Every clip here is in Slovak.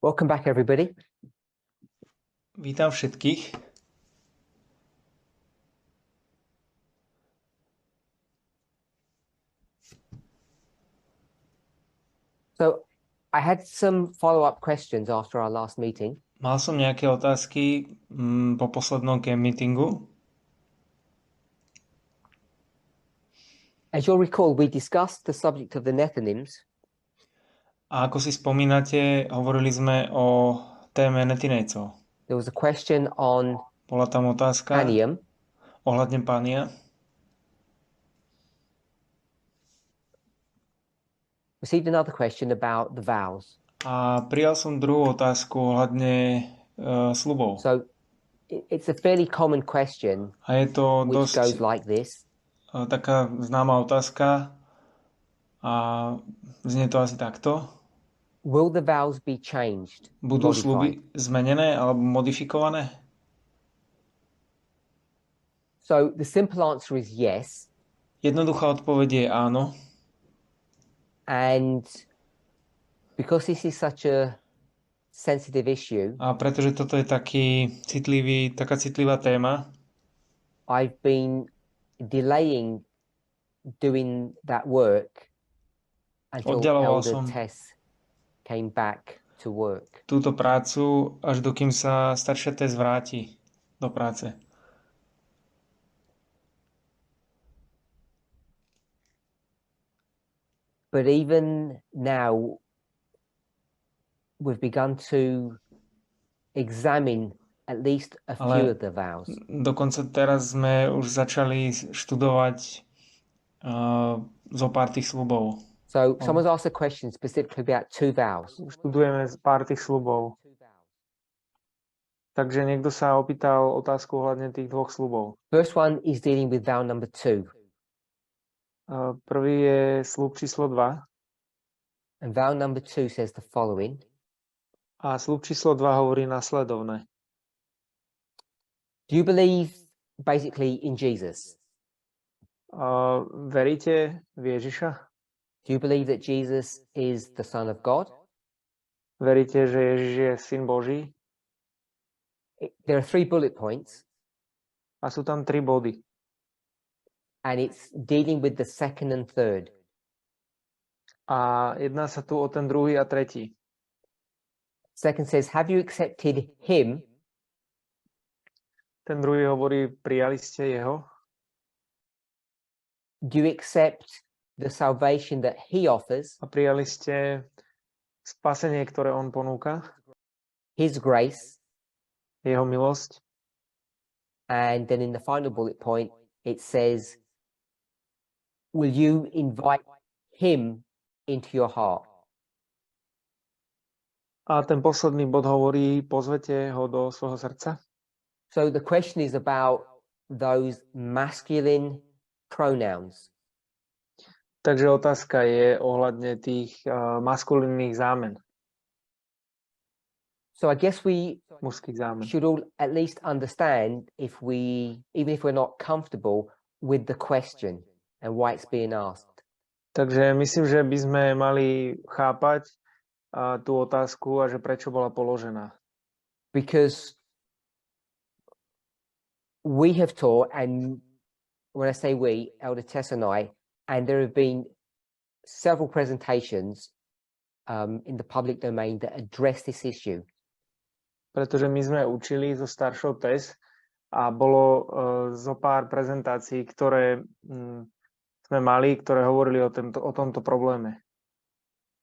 Welcome back, everybody. Vítam všetkých. So I had some follow-up questions after our last meeting. Mal som nejaké otázky po poslednom camp meetingu. As you'll recall, we discussed the subject of the Nethinims. A ako si spomínate, hovorili sme o téme netinejcov. There was a question on Bola tam otázka Panium. ohľadne Pánia. Received another question about the vows. A prijal som druhú otázku ohľadne sľubov. So it's a fairly common question, A je to which goes dosť like this. taká známa otázka a znie to asi takto. Will the vows be changed? Budú modified? sľuby zmenené alebo modifikované? So the simple answer is yes. Jednoduchá odpoveď je áno. And because this is such a sensitive issue, A pretože toto je taká citlivá téma, I've been delaying doing that work until Oddialoval Elder som Tess came back to work. túto prácu, až dokým sa staršia Tess vráti do práce. But even now, we've begun to examine at least a few Ale of the vows. dokonca teraz sme už začali študovať zo pár tých sľubov. So someone's asked a question specifically about two vows. Študujeme pár tých sľubov. Takže niekto sa opýtal otázku ohľadne tých dvoch sľubov. First one is dealing with vow number 2. Prvý je sľub číslo 2 And vow number 2 says the following. a sľub číslo 2 hovorí nasledovné. Do you believe basically in Jesus? Veríte v Ježiša? Do you believe that Jesus is the Son of God? Veríte, že Ježiš je Syn Boží? There are 3 bullet points, A sú tam 3 body. and it's dealing with the second and third. A jedná sa tu o ten druhý a tretí. Second says, have you accepted him? Ten druhý hovorí, prijali ste jeho? Do you accept the salvation that he offers, A prijali ste spasenie, ktoré on ponúka? his grace? Jeho milosť? And then in the final bullet point, it says, will you invite him into your heart? A ten posledný bod hovorí, pozvete ho do svojho srdca? So the question is about those masculine pronouns. Takže otázka je ohľadne tých maskulínnych zámen, So I guess we mužských zámen. should all at least understand even if we're not comfortable with the question and why it's being asked. Takže myslím, že by sme mali chápať tú otázku a že prečo bola položená. Because we have taught, and when I say we, Elder Tess and I, and there have been several presentations in the public domain that address this issue. Pretože my sme učili so staršou Tess a bolo zo pár prezentácií, ktoré sme mali, ktoré hovorili o tomto probléme.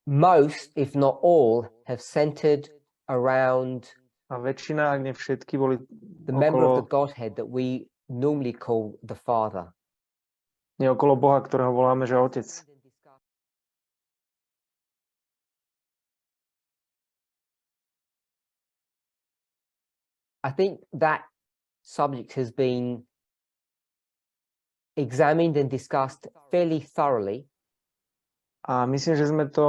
Most, if not all, have centered around A väčšina, ak nie všetky, boli the member of the okolo, Godhead that we normally call the Father. nie okolo Boha, ktorého voláme, že Otec. I think that subject has been examined and discussed fairly thoroughly. A myslím, že sme to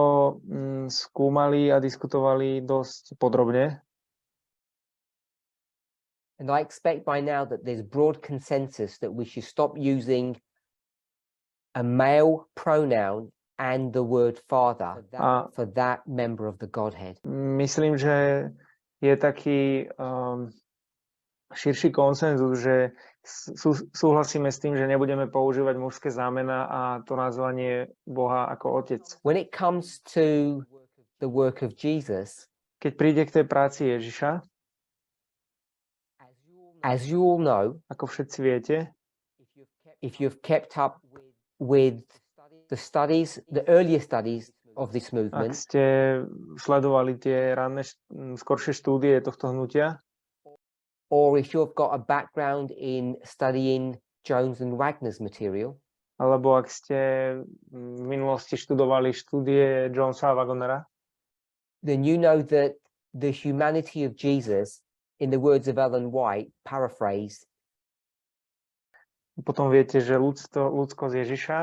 skúmali a diskutovali dosť podrobne. And I expect by now that there's broad consensus that we should stop using a male pronoun and the word Father A for that member of the Godhead. myslím, že je taký širší konsenzus, že súhlasíme s tým, že nebudeme používať mužské zámena a to nazvanie Boha ako Otec. When it comes to the work of Jesus, Keď príde k tej práci Ježiša, as you all know, ako všetci viete, if you've kept up with the studies, the earlier studies of this ak movement, ste sledovali tie ranné, skoršie štúdie tohto hnutia, or if you've got a background in studying Jones and Wagner's material, alebo ak ste v minulosti študovali štúdie Jonesa a Wagnera, then you know that the humanity of Jesus, in the words of Ellen White, paraphrased, potom viete, že ľudskosť Ježiša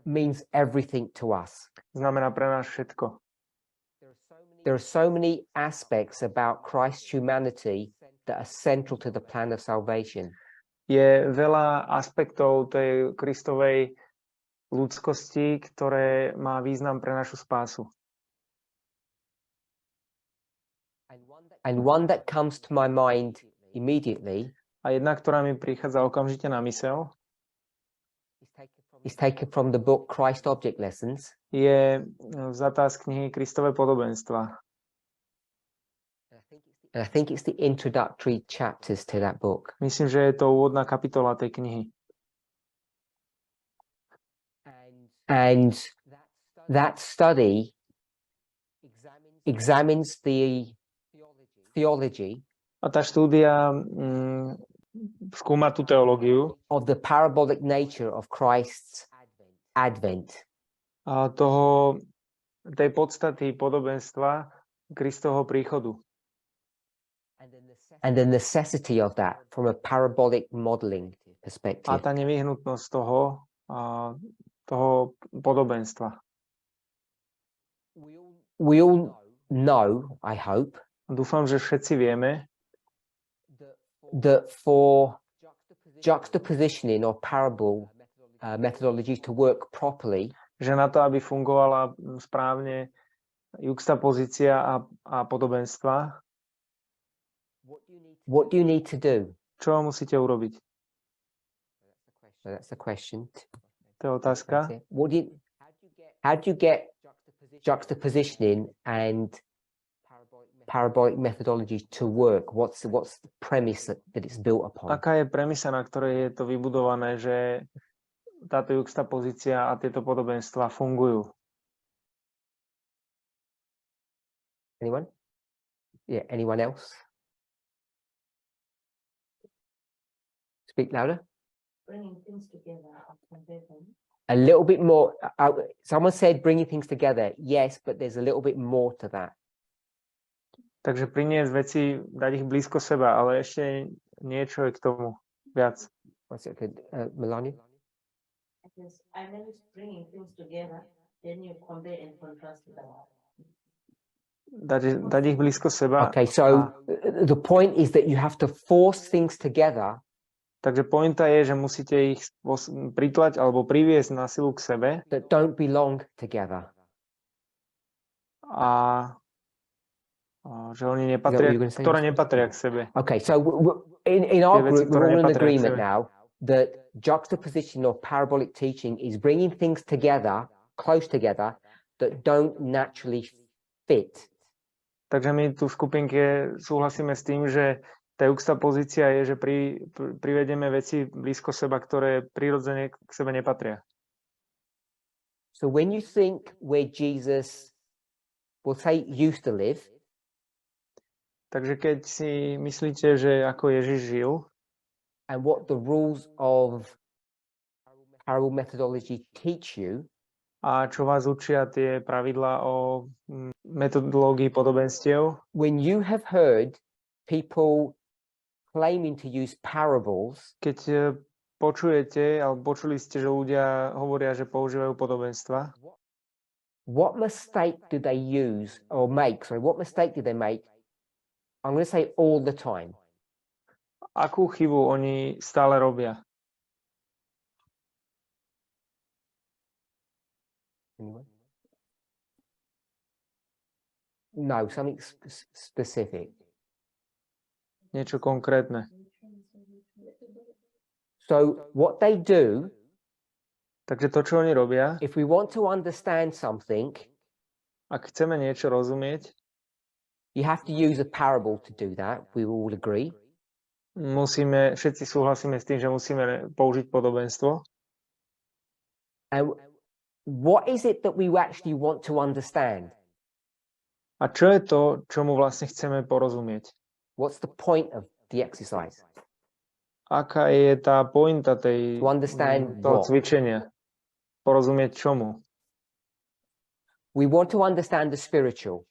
means everything to us. znamená pre nás všetko. There are so many aspects about Christ's humanity that are central to the plan of salvation. Je veľa aspektov tej Kristovej ľudskosti, ktoré má význam pre našu spásu. And one that comes to my mind immediately A jedna, ktorá mi prichádza okamžite na myseľ, is taken from the book Christ Object Lessons, je vzatá z knihy Kristové podobenstva. and I think it's the introductory chapters to that book. Myslím, že je to úvodná kapitola tej knihy. And that study examines the theology A tá štúdia skúma tú teológiu of the parabolic nature of Christ's advent. a tej podstaty podobenstva Kristovho príchodu. And the necessity of that from a parabolic modeling A perspective. tá nevyhnutnosť toho podobenstva. We all know, I hope, Dúfam, že všetci vieme, that for juxtapositioning or parable methodologies to work properly, že na to, aby fungovala správne juxtapozícia a podobenstva, what do you need to do? čo musíte urobiť? So that's the question. To je otázka. That's it. How do you get juxtapositioning and parabolic methodologies to work? What's the premise that it's built upon? Aká je premisa, na ktorej je to vybudované, že táto juxtapozícia a tieto podobenstvá fungujú? Anyone? Yeah, anyone else? Speak louder. Bringing things together and compare them. A little bit more. Someone said bringing things together. Yes, but there's a little bit more to that. Takže priniesť veci, dať ich blízko seba, ale ešte niečo je k tomu viac. What's it? Melania? Yes, I mean bringing things together, then you compare and contrast them. Dať ich blízko seba. Okay, so the point is that you have to force things together. Takže pointa je, že musíte ich pritlať alebo priviesť na silu k sebe. That don't belong together. A že oni nepatria, ktoré nepatria k sebe. Okay, so in our Tie veci, group, we're all in ktoré nepatria k agreement sebe. now that juxtaposition or parabolic teaching is bringing things together, close together, that don't naturally fit. Takže my tu v skupinke súhlasíme s tým, že tá juxtapozícia je, že privedieme veci blízko seba, ktoré prirodzene k sebe nepatria. So when you think where Jesus, we'll say, used to live, Takže keď si myslíte, že ako Ježiš žil and what the rules of parable methodology teach you, a čo vás učia tie pravidlá o metodológii podobenstiev, when you have heard people claiming to use parables, keď počujete, alebo počuli ste, že ľudia hovoria, že používajú podobenstva, what mistake do they use or make? Sorry, what mistake did they make? I'm going to say all the time. akú chybu oni stále robia? Anyone? No, something specific. Niečo konkrétne. So what they do, Takže to, čo oni robia, if we want to understand something, ak chceme niečo rozumieť, you have to use a parable to do that. We all agree. všetci súhlasíme s tým, že musíme použiť podobenstvo. And what is it that we actually want to understand? A čo je to, čomu vlastne chceme porozumieť? What's the point of the exercise? Aká je tá pointa To understand toho what? cvičenia? Porozumieť čomu? We want to understand the spiritual.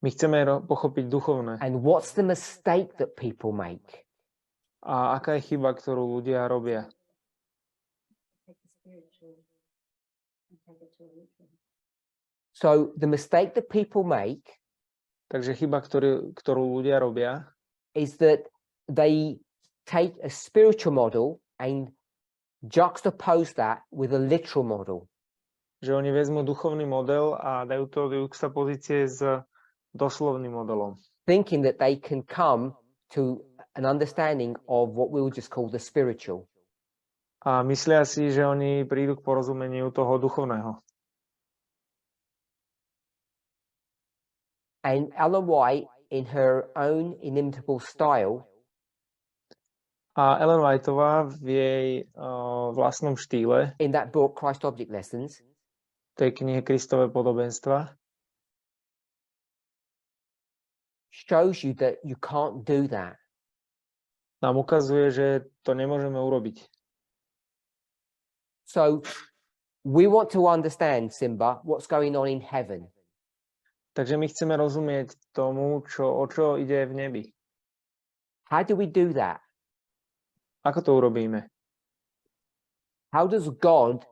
My chceme pochopiť duchovné. And what's the mistake that people make? A aká je chyba, ktorú ľudia robia? So the mistake that people make Takže chyba, ktorú ľudia robia, is that they take a spiritual model and juxtapose that with a literal model. že oni vezmú duchovný model a dajú to do juxtapozície s doslovným modelom. Thinking that they can come to an understanding of what we would just call the spiritual. A myslia si, že oni prídu k porozumeniu toho duchovného. And Ellen White, in her own inimitable style, A Ellen Whiteová v jej vlastnom štýle, in that book, Christ Object Lessons, tej knihe Kristové podobenstva, shows you that you can't do that. nám ukazuje, že to nemôžeme urobiť. So we want to understand, Simba, what's going on in heaven. Takže my chceme rozumieť tomu, o čo ide v nebi. How do we do that? Ako to urobíme? How does God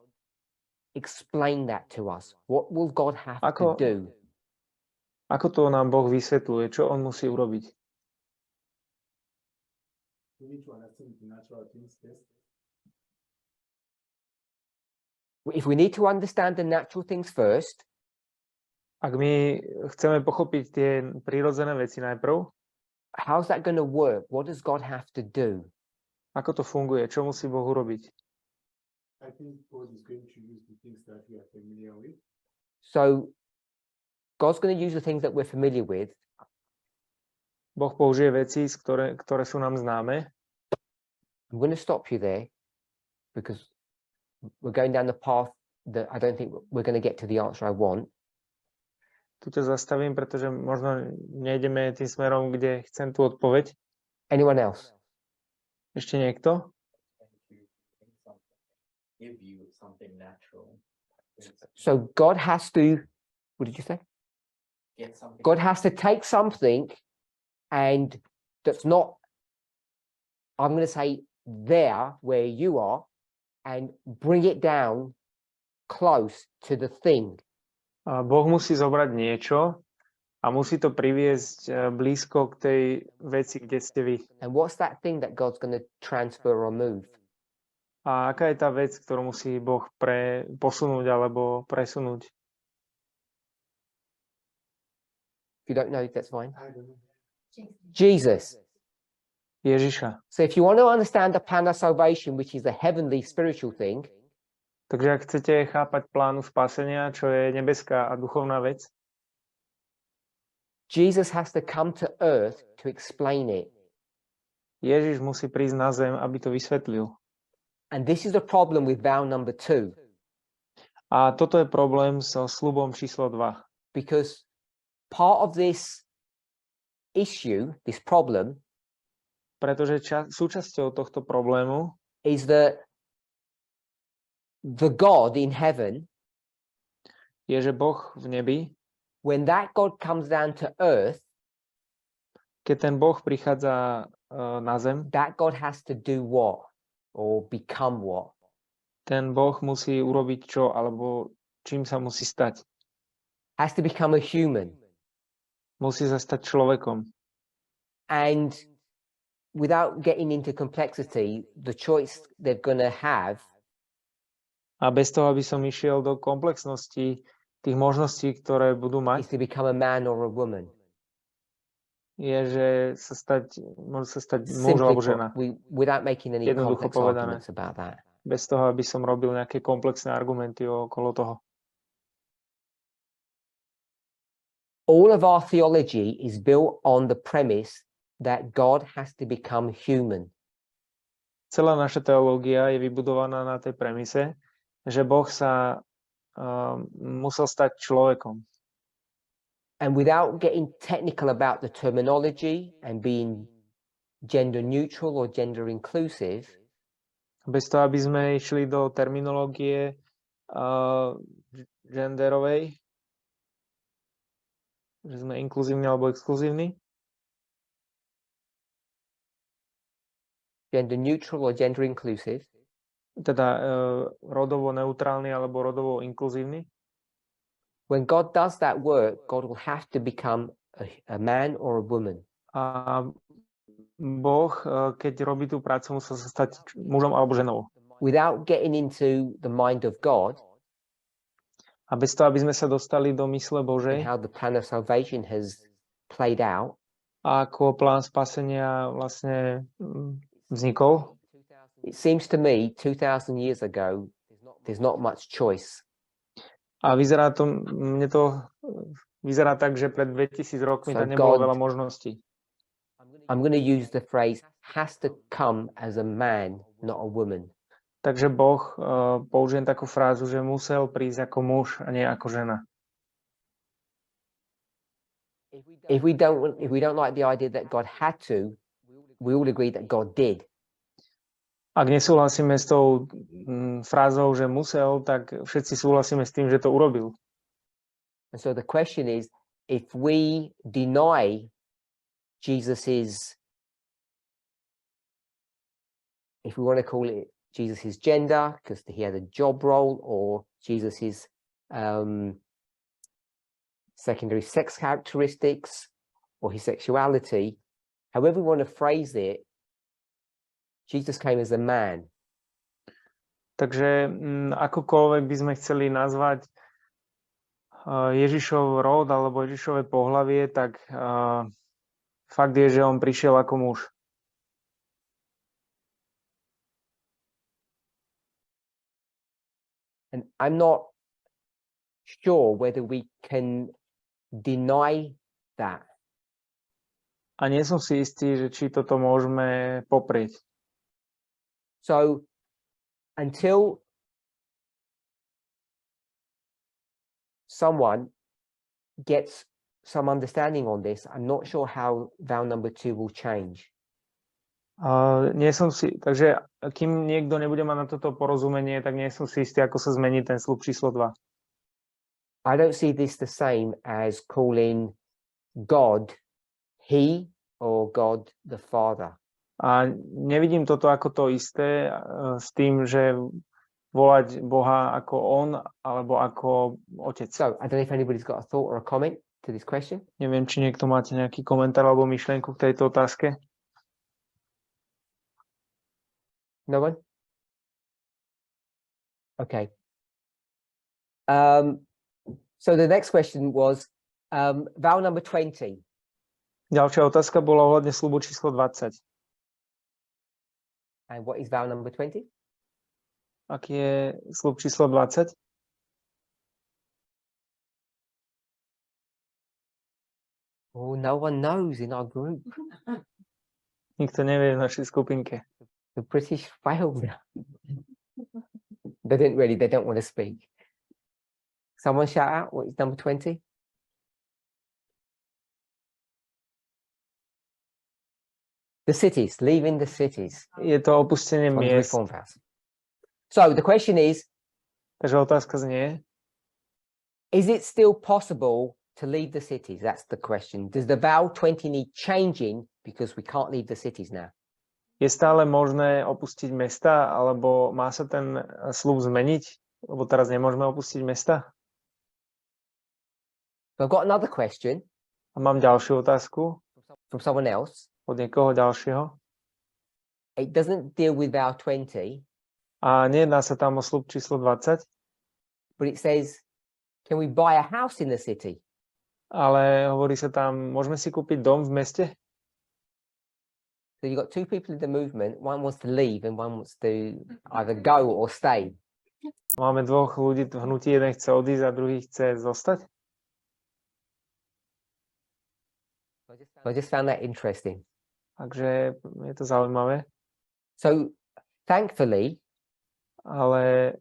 explain that to us? What will God have to do? Ako to nám Boh vysvetľuje? Čo on musí urobiť? If we need to understand the natural things first, Ak my chceme pochopiť tie prírodzené veci najprv, how's that going to work? What does God have to do? ako to funguje? Čo musí Boh urobiť? I think God is going to use the things that we are familiar with. So God's going to use the things that we're familiar with. Boh použije veci, ktoré sú nám známe. I'm going to stop you there because we're going down the path that I don't think we're going to get to the answer I want. Tu ťa zastavím, pretože možno nejdeme tým smerom, kde chcem tú odpoveď. Anyone else? Ešte niekto? Give you something natural. So God has to, what did you say? Get something. God has to take something and that's not, I'm going to say there where you are, and bring it down close to the thing. A Boh musí zobrať niečo a musí to priviesť blízko k tej veci, kde ste vy. And what's that thing that God's going to transfer or move? A aká je tá vec, ktorú musí Boh posunúť alebo presunúť? If you don't know, that's fine. I don't know. Jesus. Ježiša. So if you want to understand the plan of salvation, which is a heavenly spiritual thing, Takže ak chcete chápať plánu spasenia, čo je nebeská a duchovná vec, Jesus has to come to earth to explain it. Ježiš musí prísť na zem, aby to vysvetlil. And this is the problem with vow number 2. A toto je problém so sľubom číslo 2. Because part of this issue, this problem, Pretože súčasťou tohto problému is that the God in heaven, je, že Boh v nebi, when that God comes down to earth, keď ten Boh prichádza na zem, that God has to do what? Or become what? ten Boh musí urobiť čo, alebo čím sa musí stať. Has to become a human. Musí sa stať človekom. And without getting into complexity, the choice they're going to have A bez toho, aby som išiel do komplexnosti tých možností, ktoré budú is mať, to become a man or a woman. je, že môže sa stať muž Simply alebo put, žena. without making any Jednoducho complex povedané. arguments about that. Bez toho, aby som robil nejaké komplexné argumenty okolo toho. All of our theology is built on the premise that God has to become human. Celá naša teológia je vybudovaná na tej premise, že Boh sa musel stať človekom. And without getting technical about the terminology and being gender neutral or gender inclusive, Bez toho, aby sme išli do terminológie genderovej, že sme inkluzívni alebo exkluzívni, gender neutral or gender inclusive, teda rodovo neutrálny alebo rodovo inkluzívny. when God does that work, God will have to become a man or a woman. A Boh, keď robí tú prácu, musel sa stať mužom alebo ženou. Without getting into the mind of God A bez toho, aby sme sa dostali do mysle and Božej how the plan of salvation has played out, a ako plán spasenia vlastne vznikol, it seems to me 2000 years ago, there's not much choice. a mne to vyzerá tak, že pred 2000 rokmi So tam nebolo God- veľa možností. I'm going to use the phrase has to come as a man, not a woman. Takže Boh, použijem takú frázu, že musel prísť ako muž a nie ako žena. If we don't like the idea that God had to, we all agree that God did. Ak nesúhlasíme s tou frázou, že musel, tak všetci súhlasíme s tým, že to urobil. And so the question is, if we deny Jesus's, if we want to call it Jesus's gender, because he had a job role, or Jesus's secondary sex characteristics, or his sexuality, however we want to phrase it, Jesus came as a man. Takže akokoľvek by sme chceli nazvať Ježišov rod alebo Ježišové pohlavie, tak fakt je, že on prišiel ako muž. And I'm not sure whether we can deny that. A nie som si istý, že či toto môžeme poprieť. So until someone gets some understanding on this, I'm not sure how vow number 2 will change. Nie som si, takže kým niekto nebude mať na toto porozumenie, tak nie som si istý, ako sa zmení ten sľub číslo 2. I don't see this the same as calling God he or God the Father. A nevidím toto ako to isté s tým, že volať Boha ako on alebo ako otec. So I don't know if anybody's got a thought or a comment to this question. Neviem, či niekto máte nejaký komentár alebo myšlienku k tejto otázke. No one? Okay. So the next question was vow number 20. Ďalšia otázka bola ohľadne sľubu číslo 20. And what is vow number 20? Aký je sľub číslo 20? Oh, no one knows in our group. Nikto nevie v našej skupinke. The British failed. They don't want to speak. Someone shout out, what is number 20? The cities, leaving the cities. Je to opustenie On the miest. reform vows. So the question is otázka znie, it still possible to leave the cities? That's the question. Does the vow 20 need changing because we can't leave the cities now? je stále možné opustiť mesta, alebo má sa ten sľub zmeniť, lebo teraz nemôžeme opustiť mesta? So I've got another question A mám ďalšiu otázku from someone else. od niekoho ďalšieho. It doesn't deal with vow 20, A nejedná sa tam o sľub číslo 20, but it says, can we buy a house in the city? ale hovorí sa tam, môžeme si kúpiť dom v meste? So you've got two people in the movement. One wants to leave and one wants to either go or stay. Máme dvoch ľudí v hnutí, jeden chce odísť a druhý chce zostať. I just found that interesting. Takže je to zaujímavé. So thankfully, Ale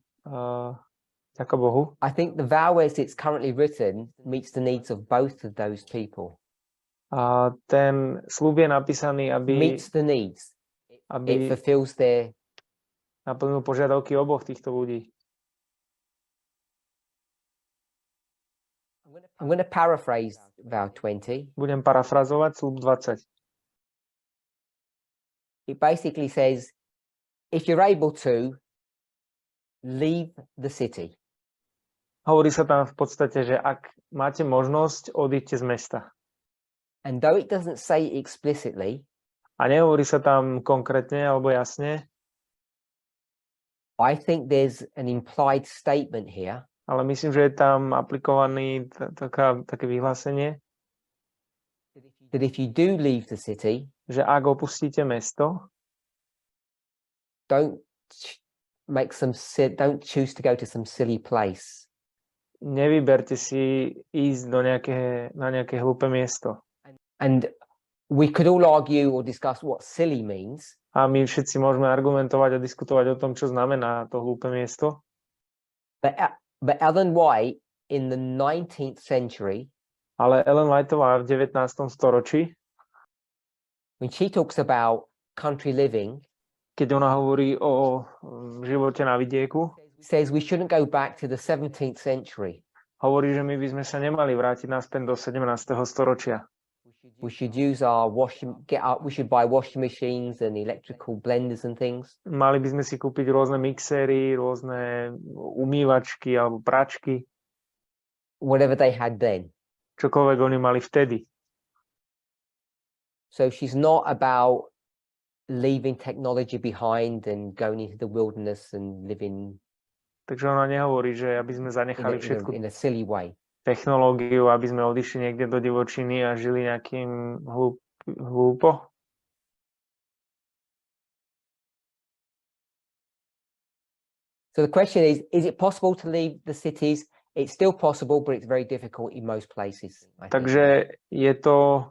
ďaká Bohu, I think the vow as it's currently written meets the needs of both of those people. a ten sľub je napísaný, aby Meets the needs. It fulfills their. naplnil požiadavky oboch týchto ľudí. I'm going to paraphrase vow 20. Budem parafrazovať sľub 20. It basically says, if you're able to, leave the city. Hovorí sa tam v podstate, že ak máte možnosť, odíďte z mesta. And though it doesn't say explicitly, A nehovorí sa tam konkrétne alebo jasne, I think there's an implied statement here ale myslím, že je tam aplikovaný také vyhlásenie, that if you do leave the city, že ak opustíte mesto, don't don't choose to go to some silly place. nevyberte si ísť na nejaké hlúpe miesto. And we could all argue or discuss what silly means, A my všetci môžeme argumentovať a diskutovať o tom, čo znamená to hlúpe miesto. but Ellen White in the 19th century, Ale Ellen Whiteová v 19. storočí, when she talks about country living, keď ona hovorí o živote na vidieku, says we shouldn't go back to the 17th century. hovorí, že my by sme sa nemali vrátiť naspäť do 17. storočia. We should use we should buy washing machines and electrical blenders and things. Mali by sme si kúpiť rôzne mixéry, rôzne umývačky alebo pračky, Whatever they had then. čokoľvek oni mali vtedy. So she's not about leaving technology behind and going into the wilderness and living Takže ona nehovorí, že aby sme zanechali všetku in a silly way. technológiu, aby sme odišli niekde do divočiny a žili nejakým hlúpo. So the question is it possible to leave the cities? It's still possible, but it's very difficult in most places. I think. Takže je to,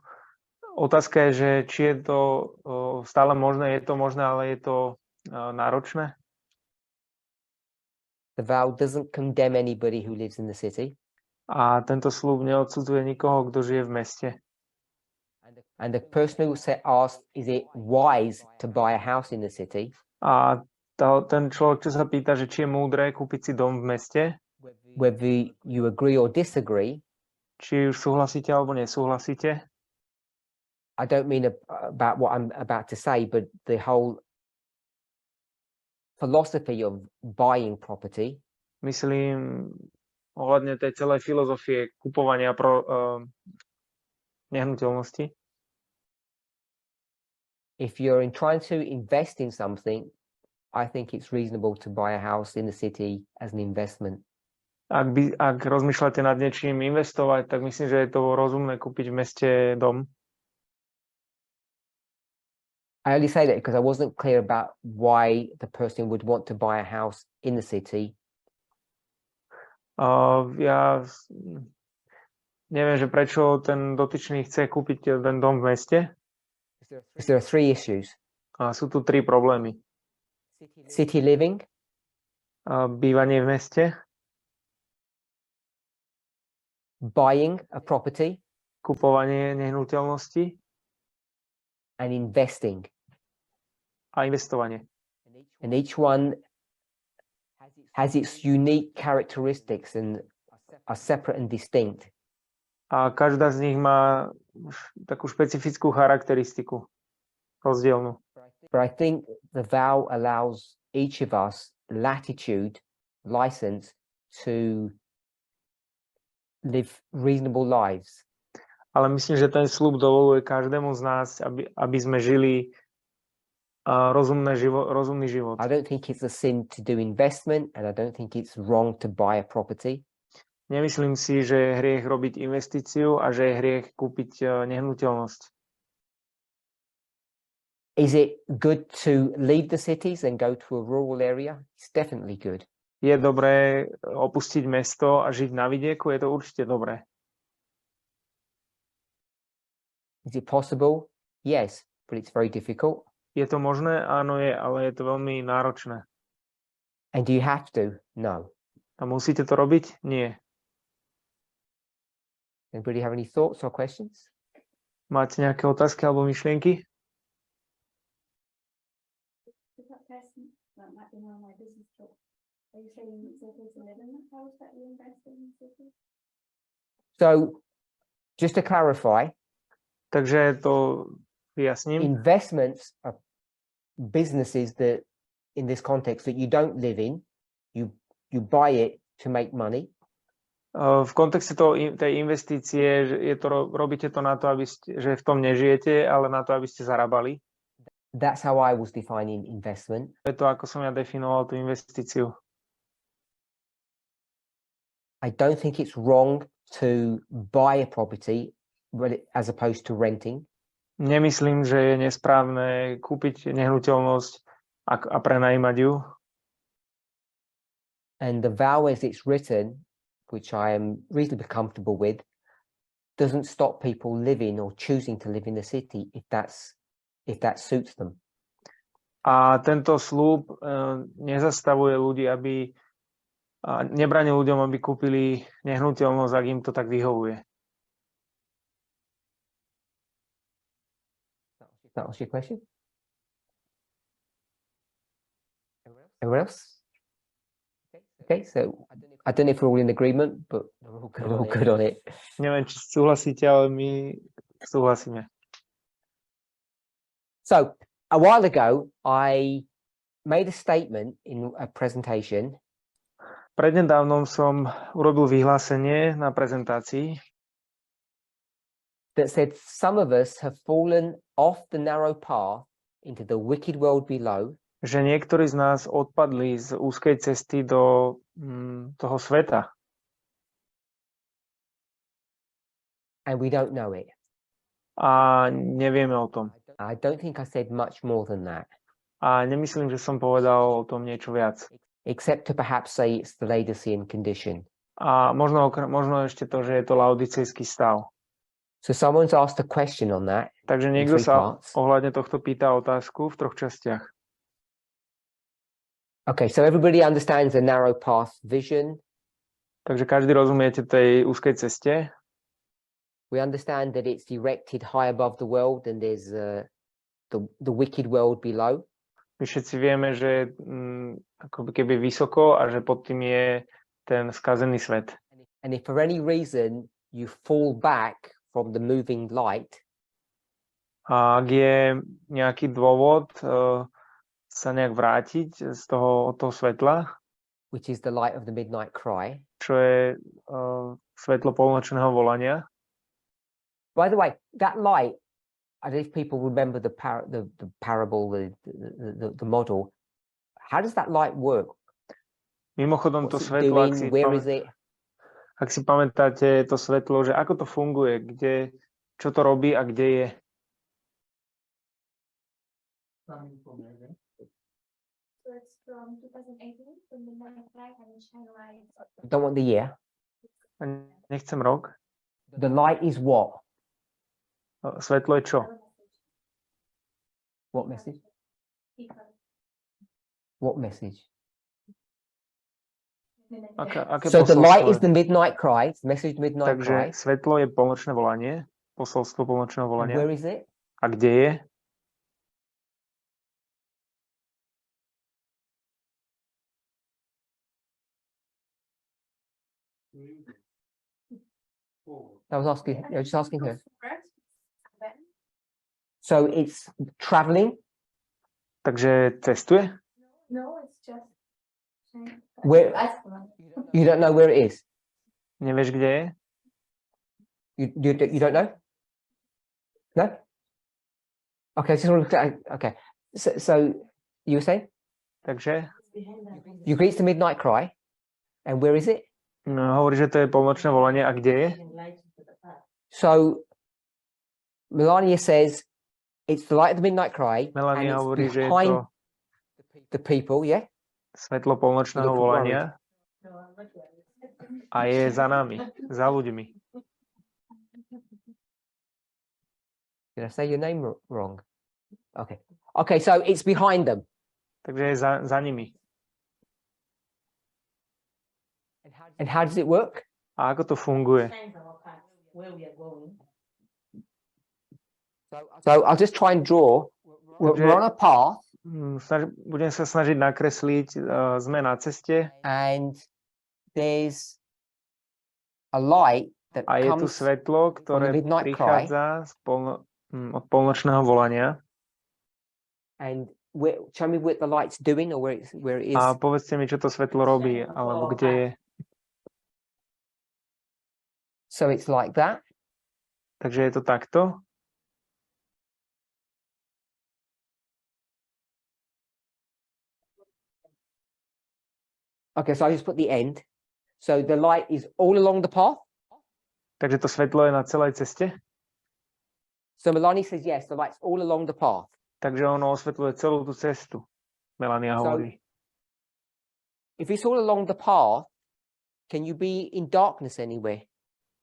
otázka je, že či je to stále možné, je to možné, ale je to náročné. The vow doesn't condemn anybody who lives in the city. A tento sľub neodsudzuje nikoho, kto žije v meste. And the person who asked, is it wise to buy a house in the city? A ten človek, čo sa pýta, že či je múdre kúpiť si dom v meste, Whether you agree or disagree, či už súhlasíte alebo nesúhlasíte. I don't mean about what I'm about to say, but the whole philosophy of buying property. Myslím ohľadne tej celej filozofie kupovania nehnuteľnosti. If you're trying to invest in something, I think it's reasonable to buy a house in the city as an investment. Ak rozmýšľate nad niečím investovať, tak myslím, že je to rozumné kúpiť v meste dom. I only say that because I wasn't clear about why the person would want to buy a house in the city. Ja neviem, že prečo ten dotyčný chce kúpiť ten dom v meste. There are three issues. A sú tu 3 problémy. City living, Bývanie v meste, buying a property, kupovanie nehnuteľnosti and investing. a investovanie. And each one has its unique characteristics and are separate and distinct. A každá z nich má takú špecifickú charakteristiku rozdielnu. But I think the vow allows each of us latitude, license to live reasonable lives. Ale myslím, že ten sľub dovoluje každému z nás, aby sme žili a rozumný život. I don't think it's a sin to do investment, and I don't think it's wrong to buy a property. Nemyslím si, že je hriech robiť investíciu a že je hriech kúpiť nehnuteľnosť. Is it good to leave the cities and go to a rural area? It's definitely good. Je dobré opustiť mesto a žiť na vidieku? Je to určite dobré. Is it possible? Yes, but it's very difficult. Je to možné? Áno, je, ale je to veľmi náročné. And do you have to? No. A musíte to robiť? Nie. Anybody have any thoughts or questions? Máte nejaké otázky alebo myšlienky? That person that might be on my business trip. Are you saying it's okay to live in the house that you invest in the city? So, just to clarify, Takže to vyjasním. investments are businesses that, in this context, that you don't live in. You buy it to make money. V kontexte tej investície, že robíte to na to, že v tom nežijete, ale na to, aby ste zarábali. That's how I was defining investment. To je to, ako som ja definoval tú investíciu. I don't think it's wrong to buy a property as opposed to renting. Nemyslím, že je nesprávne kúpiť nehnuteľnosť a prenajímať ju. And the vow as it's written, which I am reasonably comfortable with, doesn't stop people living or choosing to live in the city if that suits them. A tento sľub nezastavuje ľudí, nebrani ľuďom, aby kúpili nehnuteľnosť, ak im to tak vyhovuje. That was your question? Everyone else? Okay, so I don't know if we're all in agreement, but we're all good on it. Neviem, či súhlasíte, ale my súhlasíme. So a while ago, I made a statement in a presentation. Prednedávnom som urobil vyhlásenie na prezentácii, that said some of us have fallen off the narrow path into the wicked world below. Že niektorí z nás odpadli z úzkej cesty do toho sveta. And we don't know it. A nevieme o tom. I don't think I said much more than that. A nemyslím, že som povedal o tom niečo viac. Except to perhaps say it's the Laodicean condition. A možno ešte to, že je to laodicejský stav. So someone's asked a question on that. Takže niekto sa ohľadne tohto pýta otázku v 3 častiach. Okay, so everybody understands the narrow path vision. Takže každý rozumiete tej úzkej ceste. We understand that it's directed high above the world and there's the wicked world below. My všetci vieme, že ako keby vysoko a že pod tým je ten skazený svet. And if for any reason you fall back from the moving light, a ak je nejaký dôvod sa nejak vrátiť od toho svetla, which is the light of the midnight cry. Čo je svetlo polnočného volania. By the way, that light, I don't know if people remember the parable, the model. How does that light work? Mimochodom, to svetlo, ak si pamätáte to svetlo, že ako to funguje, čo to robí a kde je? So it's from 2018, from the night and shine light. Don't want the year. Nechcem rok. The light is what? Svetlo je čo? What message? What message? Aké So the light is the midnight cry, it's message midnight cry. Takže svetlo je polnočné volanie, posolstvo polnočného volania. Where is it? A kde je? I was just asking her. So it's traveling. Takže cestuje? No, it's just. Where? You don't know where it is? Nevieš, kde je? You don't know? No? Okay, just want to look at, okay. So you were saying Takže you agree it's the midnight cry, and where is it? no, hovorí, že to je polnočné volanie. A kde je? So Melania says it's the light of the midnight cry, and Melania it's hovorí, že je to behind the people, yeah. svetlo polnočného Look volania a je za nami, za ľuďmi. Did I say your name wrong? Okay. Okay, so it's behind them. Takže je za nimi. And how does it work? A ako to funguje? Where we are going. So I'll just try and draw. We're on a path, Budem sa snažiť nakresliť, sme na ceste and there's a light that a je tu comes svetlo, ktoré midnight cry. prichádza od polnočného volania. And show me what the light's doing, or where it is. A povedzte mi, čo to svetlo robí, alebo kde je. So it's like that. Takže je to takto. Okay, so I just put the end. So the light is all along the path. Takže to svetlo je na celej ceste. So Melanie says yes, the light's all along the path. Takže ono osvetľuje celú tú cestu. Melania hovorí. If it's all along the path, can you be in darkness anywhere?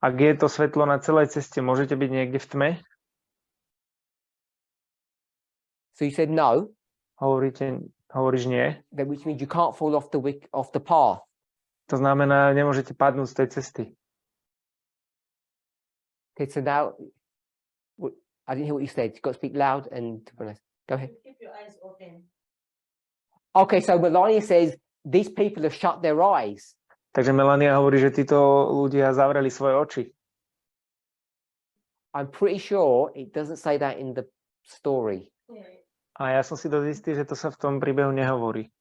Ak je to svetlo na celej ceste, môžete byť niekde v tme? So you said no, Hovoríš nie. which means you can't fall off the path. To znamená, nemôžete padnúť z tej cesty. Okay, so now I didn't hear what you said. You've got to speak loud and go ahead. Keep your eyes open. Okay, so Melania says these people have shut their eyes. Takže Melania hovorí, že títo ľudia zavreli svoje oči. I'm pretty sure it doesn't say that in the story. A ja som si dosť istý, že to sa v tom príbehu nehovorí.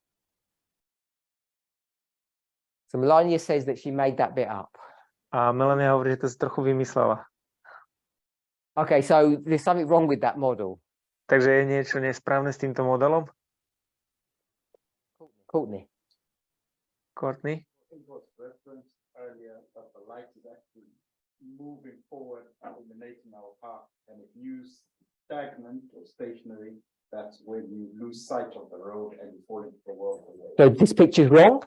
So Melania says that she made that bit up. A Melania hovorí, že to si trochu vymyslela. Okay, so there's something wrong with that model. Takže je niečo nesprávne s týmto modelom? Courtney. Courtney? It was referenced earlier that the light is actually moving forward, illuminating our path, and if you stagnant or stationary, that's when you lose sight of the road and you fall into the world. So this picture's wrong.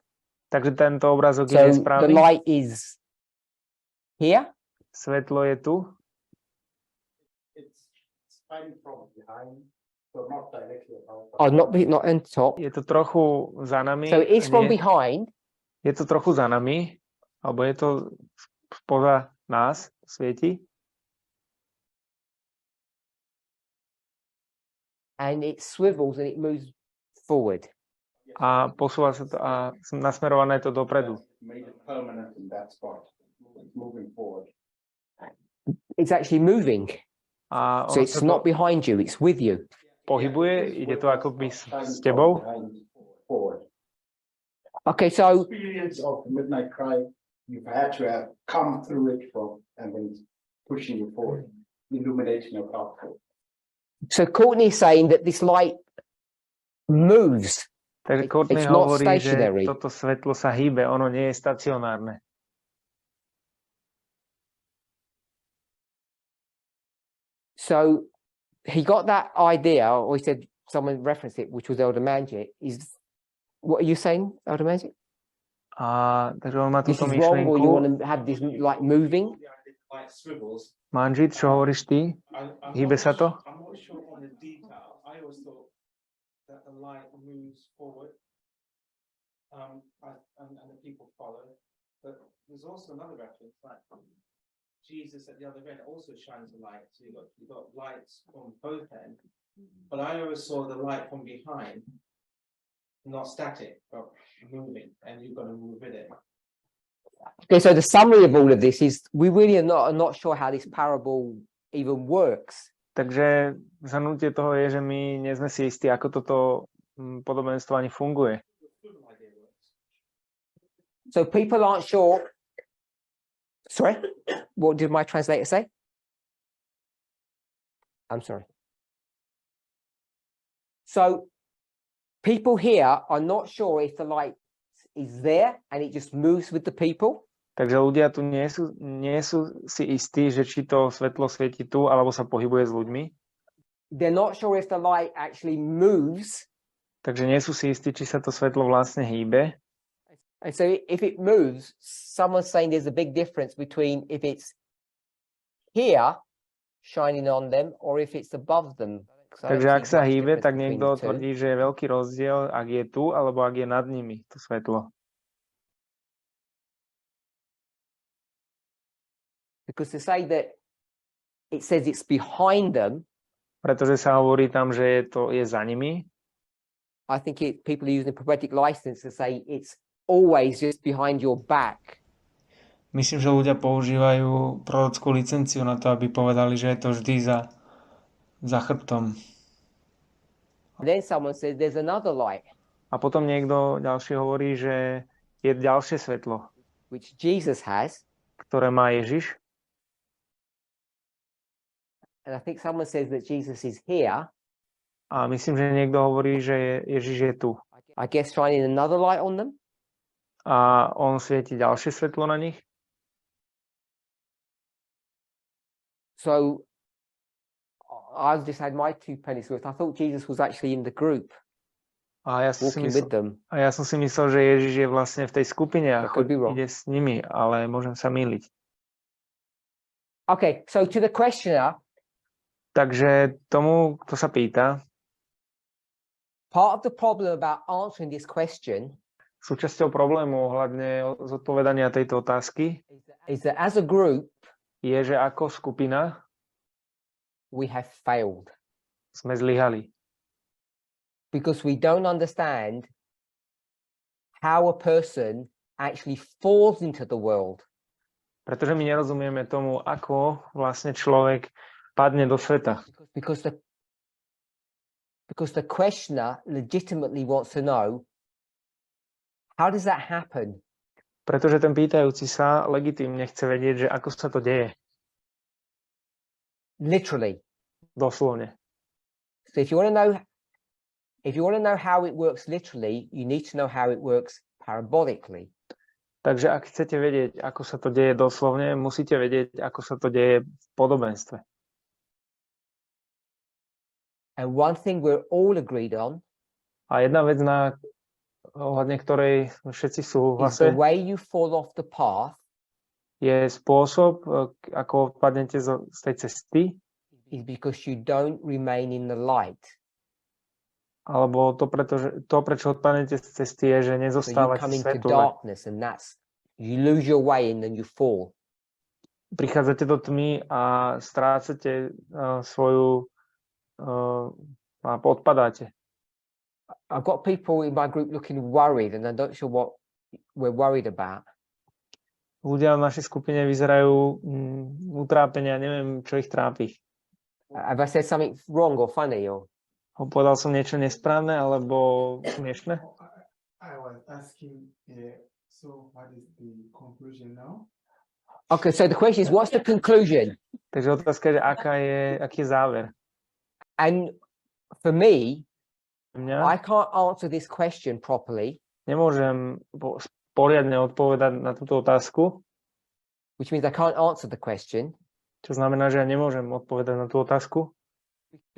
Takže tento obrázok je So the nesprávny. light is here. Svetlo je tu. It's shining from behind, so not directly above. Oh, not on top. Je to trochu za nami. So it is from Nie. behind. Je to trochu za nami, alebo je to spoza nás, svieti. And it swivels and it moves forward. A posúva sa to a nasmerované to dopredu. Made it permanent in that spot. It's moving forward. It's actually moving. A So ono it's sa to not behind you, it's with you. pohybuje, ide to akoby s tebou. Forward. Okay, so Experience of the midnight cry, you've had to have come through it from, and then it's pushing you forward, illuminating your path forward. Courtney is saying that this light moves. Takže Courtney It's not hovorí, že stationary. toto svetlo sa hýbe, ono nie je stacionárne. So he got that idea, or he said someone referenced it, which was Elder Manjit. Is what are you saying, Elder Manjit? A takže on má This túto is wrong, or you myšlienku. want to have this light moving? Like swivels. Manžit, čo hovoríš ty? Hýbe sa to? I'm not sure on the detail. I always thought that the light moves forward, and the people follow. But there's also another reference, like Jesus at the other end also shines a light. So you've got lights from both ends. But I always saw the light from behind, not static, but moving, and you've got to move with it. Okay, so the summary of all of this is we really are not sure how this parable even works. Takže zhrnutie toho je, že my nie sme si istí, ako toto podobenstvo ani funguje. So people aren't sure. Sorry, what did my translator say? I'm sorry. So people here are not sure if the light is there and it just moves with the people. Takže ľudia tu nie sú si istí, že či to svetlo svieti tu, alebo sa pohybuje s ľuďmi. They're not sure if the light actually moves. Takže nie sú si istí, či sa to svetlo vlastne hýbe. And so if it moves, someone's saying there's a big difference between if it's here shining on them or if it's above them. So Takže ak sa hýbe, tak niekto tvrdí, že je veľký rozdiel, ak je tu, alebo ak je nad nimi to svetlo. Because to say that it says it's behind them, Pretože sa hovorí tam, že je za nimi. I think people are using a prophetic license to say it's always just behind your back. Myslím, že ľudia používajú prorockú licenciu na to, aby povedali, že je to vždy za chrbtom. And then someone says there's another light, A potom niekto ďalší hovorí, že je ďalšie svetlo, which Jesus has. ktoré má Ježiš. And I think someone says that Jesus is here. A myslím, že niekto hovorí, že Ježiš je tu. I guess shining another light on them. A on svieti ďalšie svetlo na nich. So I've just had my 2 pennies worth. I thought Jesus was actually in the group, A ja som si walking with them. myslel, že Ježiš je vlastne v tej skupine a That could be wrong. ide s nimi, ale môžem sa mýliť. Okay, so to the questioner, Takže tomu, kto sa pýta, part of the problem about answering this question súčasťou problému ohľadne zodpovedania tejto otázky is that as a group, je, že ako skupina we have failed sme zlyhali. because we don't understand how a person actually falls into the world. Pretože my nerozumieme tomu, ako vlastne človek padne do sveta. Because the questioner legitimately wants to know, how does that happen? Pretože ten pýtajúci sa legitímne chce vedieť, že ako sa to deje. Literally. Doslovne. So if you want to know how it works literally, you need to know how it works parabolically. Takže ak chcete vedieť, ako sa to deje doslovne, musíte vedieť, ako sa to deje v podobenstve. And one thing we're all agreed on A jedna vec, ohľadne ktorej všetci is the súhlasia, way you fall off the path je spôsob, ako odpadnete z tej cesty, is because you don't remain in the light. alebo prečo odpadnete z cesty, je, že So you nezostávate come v into svetle. darkness and you lose your way and then you fall. Prichádzate do tmy a strácate svoju a odpadáte. I've got people in my group looking worried and I'm not sure what we're worried about. Ľudia v našej skupine vyzerajú utrápenia, neviem, čo ich trápi. Have I said something wrong or funny or? Povedal som niečo nesprávne alebo smiešne? I was asking, so what is the conclusion now? Okay, so the question is, what's the conclusion? Takže otázka je, že aký je záver. And for me, Mňa I can't answer this question properly, nemôžem poriadne odpovedať na túto otázku, which means I can't answer the question čo znamená, že ja nemôžem odpovedať na tú otázku,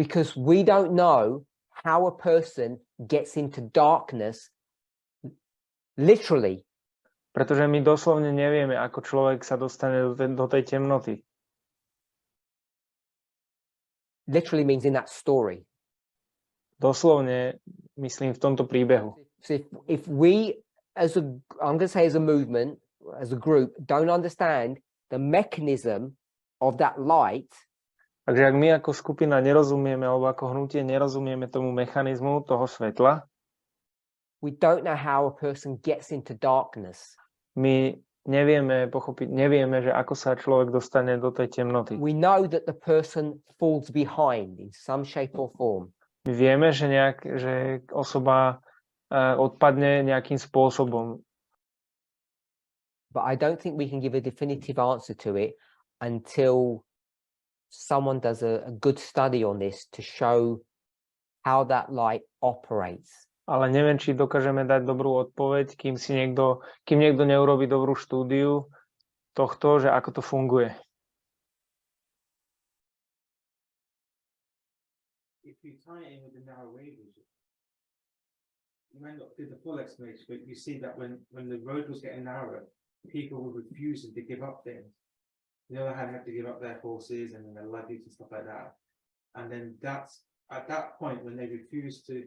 because we don't know how a person gets into darkness literally. pretože my doslovne nevieme, ako človek sa dostane do tej temnoty. Literally means in that story. Doslovne, myslím, v tomto príbehu. So if we, I'm going to say as a movement, as a group, don't understand the mechanism of that light, Takže ak my ako skupina nerozumieme, alebo ako hnutie nerozumieme tomu mechanizmu toho svetla, we don't know how a person gets into darkness. my nevieme pochopiť, nevieme, že ako sa človek dostane do tej temnoty. We know that the person falls behind in some shape or form. My vieme, že osoba odpadne nejakým spôsobom, But I don't think we can give a definitive answer to it until someone does a good study on this to show how that light operates. Ale neviem, či dokážeme dať dobrú odpoveď, kým niekto neurobí dobrú štúdiu tohto, že ako to funguje. If you tie it in with the narrow way vision, you may not do the full explanation, but you see that when the road was getting narrower, people were refusing to give up things. The other hand had to give up their horses and their luggage and stuff like that. And then that's at that point when they refuse to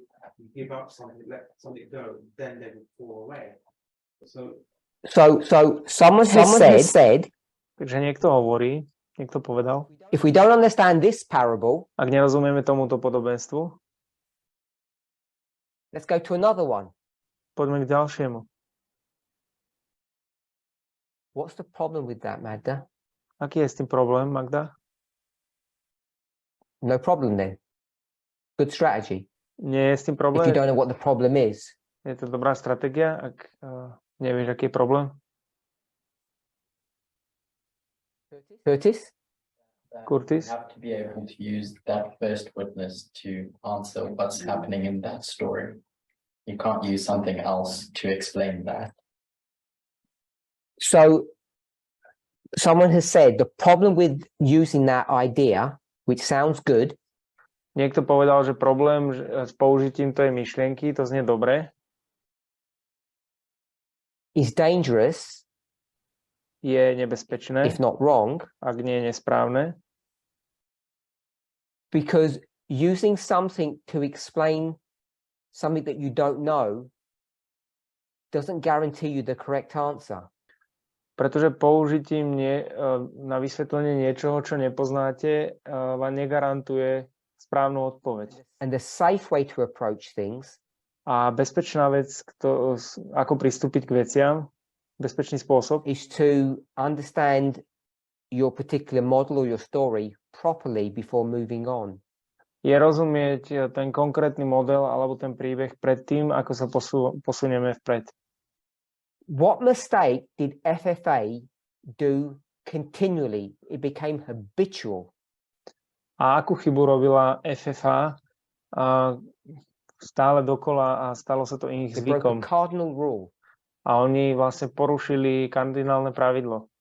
give up something, let something go, then they would fall away. So Someone has said, Takže niekto povedal, if we don't understand this parable, ak nerozumieme tomuto podobenstvu, let's go to another one. poďme k ďalšiemu. What's the problem with that, Magda? Aký je s tým problém, Magda? No problem then. Good strategy. Nie je s tým If problém? you don't know what the problem is. Je to dobrá stratégia, ak nevieš, aký je problém? Curtis? Curtis? You have to be able to use that first witness to answer what's happening in that story. You can't use something else to explain that. So someone has said the problem with using that idea, which sounds good, Niekto povedal, že problém s použitím tej myšlienky, to znie dobre, is dangerous, je nebezpečné, if not wrong, ak nie je nesprávne, because using something to explain something that you don't know doesn't guarantee you the correct answer. pretože použitím na vysvetlenie niečoho, čo nepoznáte, vám negarantuje správnu odpoveď. And the safe way to approach things A bezpečná vec, ako pristúpiť k veciam, bezpečný spôsob, is to understand your particular model or your story properly before moving on. je rozumieť ten konkrétny model alebo ten príbeh predtým, ako sa posunieme vpred. What mistake did FFA do continually? It became habitual. A akú chybu robila FFA stále dokola a stalo sa to ich They broke a zvykom. cardinal rule. A oni vlastne porušili kardinálne pravidlo.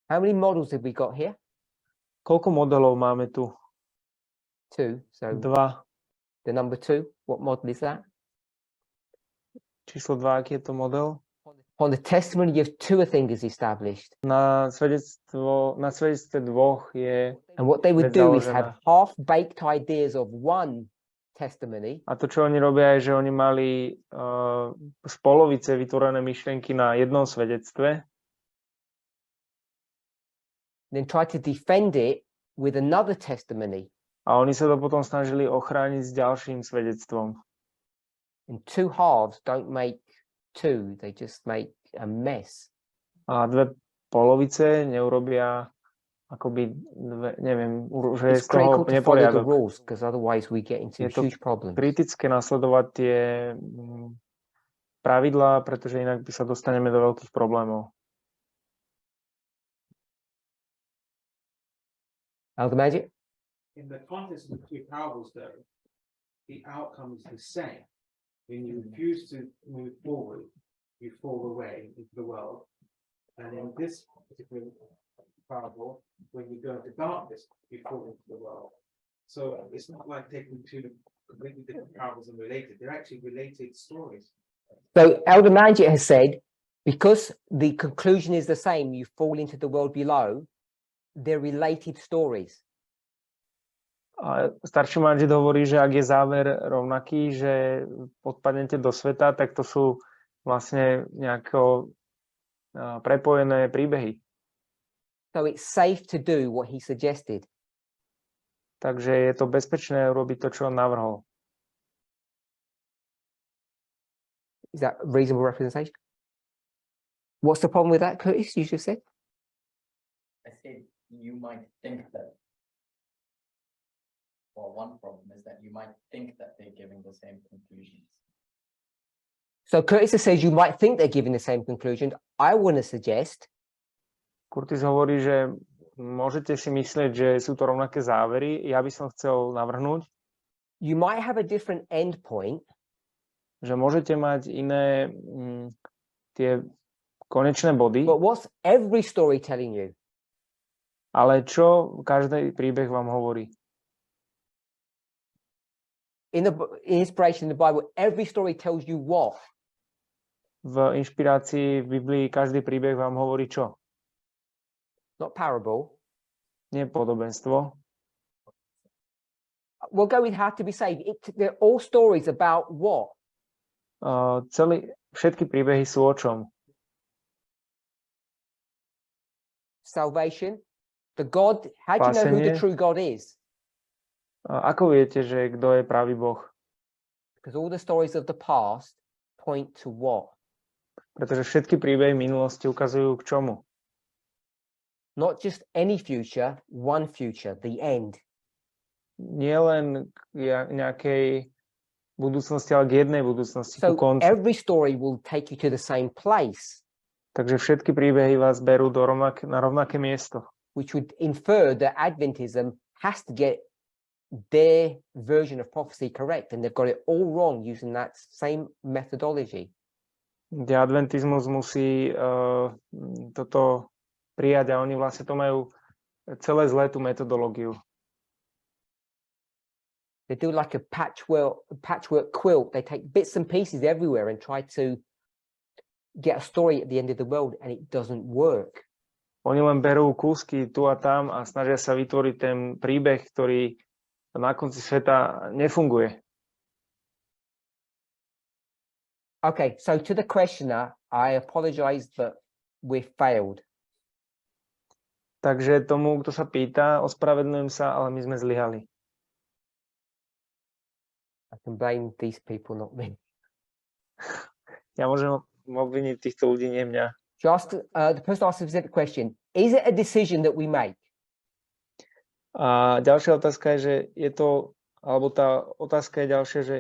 How many models have we got here? Koľko modelov máme tu? 2. So 2. the number 2, what model is that? Číslo 2, aký je to model? On the testimony of 2, I think, is established. Na svedectve dvoch je... And what they would Vec do is založená. have half-baked ideas of one testimony A to, čo oni robia, je, že oni mali z polovice vytvorené myšlienky na jednom svedectve then try to defend it with another testimony. a oni sa to potom snažili ochrániť s ďalším svedectvom. And 2 halves don't make 2, they just make a mess. A dve polovice neurobia akoby, neviem, že je It's z toho critical to follow the neporiadok. rules because otherwise we get into Je to huge problems. kritické nasledovať tie pravidlá, pretože inak by sa dostaneme do veľkých problémov. Elder Magic? in the context of the two parables, though, the outcome is the same. When you refuse to move forward, you fall away into the world. And in this particular parable, when you go into darkness, you fall into the world. So it's not like taking two completely different parables and related. They're actually related stories. So Elder Magic has said, because the conclusion is the same, you fall into the world below, they're related stories. A starší manžel hovorí, že ak je záver rovnaký, že odpadnete do sveta, tak to sú vlastne nejako prepojené príbehy. So it's safe to do what he suggested. Takže je to bezpečné urobiť to, čo on navrhol. Is that reasonable representation? What's the problem with that, Curtis, you just said? I said you might think that. Well, one problem is that you might think that they're giving the same conclusions. So Curtis says you might think they're giving the same conclusion. I want to suggest Curtis hovorí, že môžete si myslieť, že sú to rovnaké závery. Ja by som chcel navrhnúť, you might have a different end point, že môžete mať iné tie konečné body, but what's every story telling you? ale čo každý príbeh vám hovorí? In inspiration in the Bible, every story tells you what? V inšpirácii v Biblii každý príbeh vám hovorí čo? Not parable. Nie podobenstvo. We'll go with how to be saved. They're all stories about what? Všetky príbehy sú o čom? Salvation. The God. How do you know who the Spásenie. true God is? Ako viete, že kto je pravý Boh? Because all the stories of the past point to what? Pretože všetky príbehy minulosti ukazujú k čomu? Not just any future, one future, the end. Nie len k nejakej budúcnosti, ale k jednej budúcnosti, ku So koncu. every story will take you to the same place, Takže všetky príbehy vás berú na rovnaké miesto. which would infer that Adventism has to get their version of prophecy correct, and they've got it all wrong using that same methodology. Kde adventizmus musí toto prijať a oni vlastne to majú celé zlé tú metodológiu. They do like a patchwork quilt. They take bits and pieces everywhere and try to get a story at the end of the world, and it doesn't work. Oni len berú kúsky tu a tam a snažia sa vytvoriť ten príbeh, ktorý na konci sveta nefunguje. Okay, so to the questioner, I apologize, but we failed. Takže tomu, kto sa pýta, ospravedlňujem sa, ale my sme zlyhali. I can blame these people, not me. Ja môžem obviniť týchto ľudí, nie mňa. The person asked a specific question. Is it a decision that we make? A ďalšia otázka je, že je to, alebo tá otázka je ďalšia, že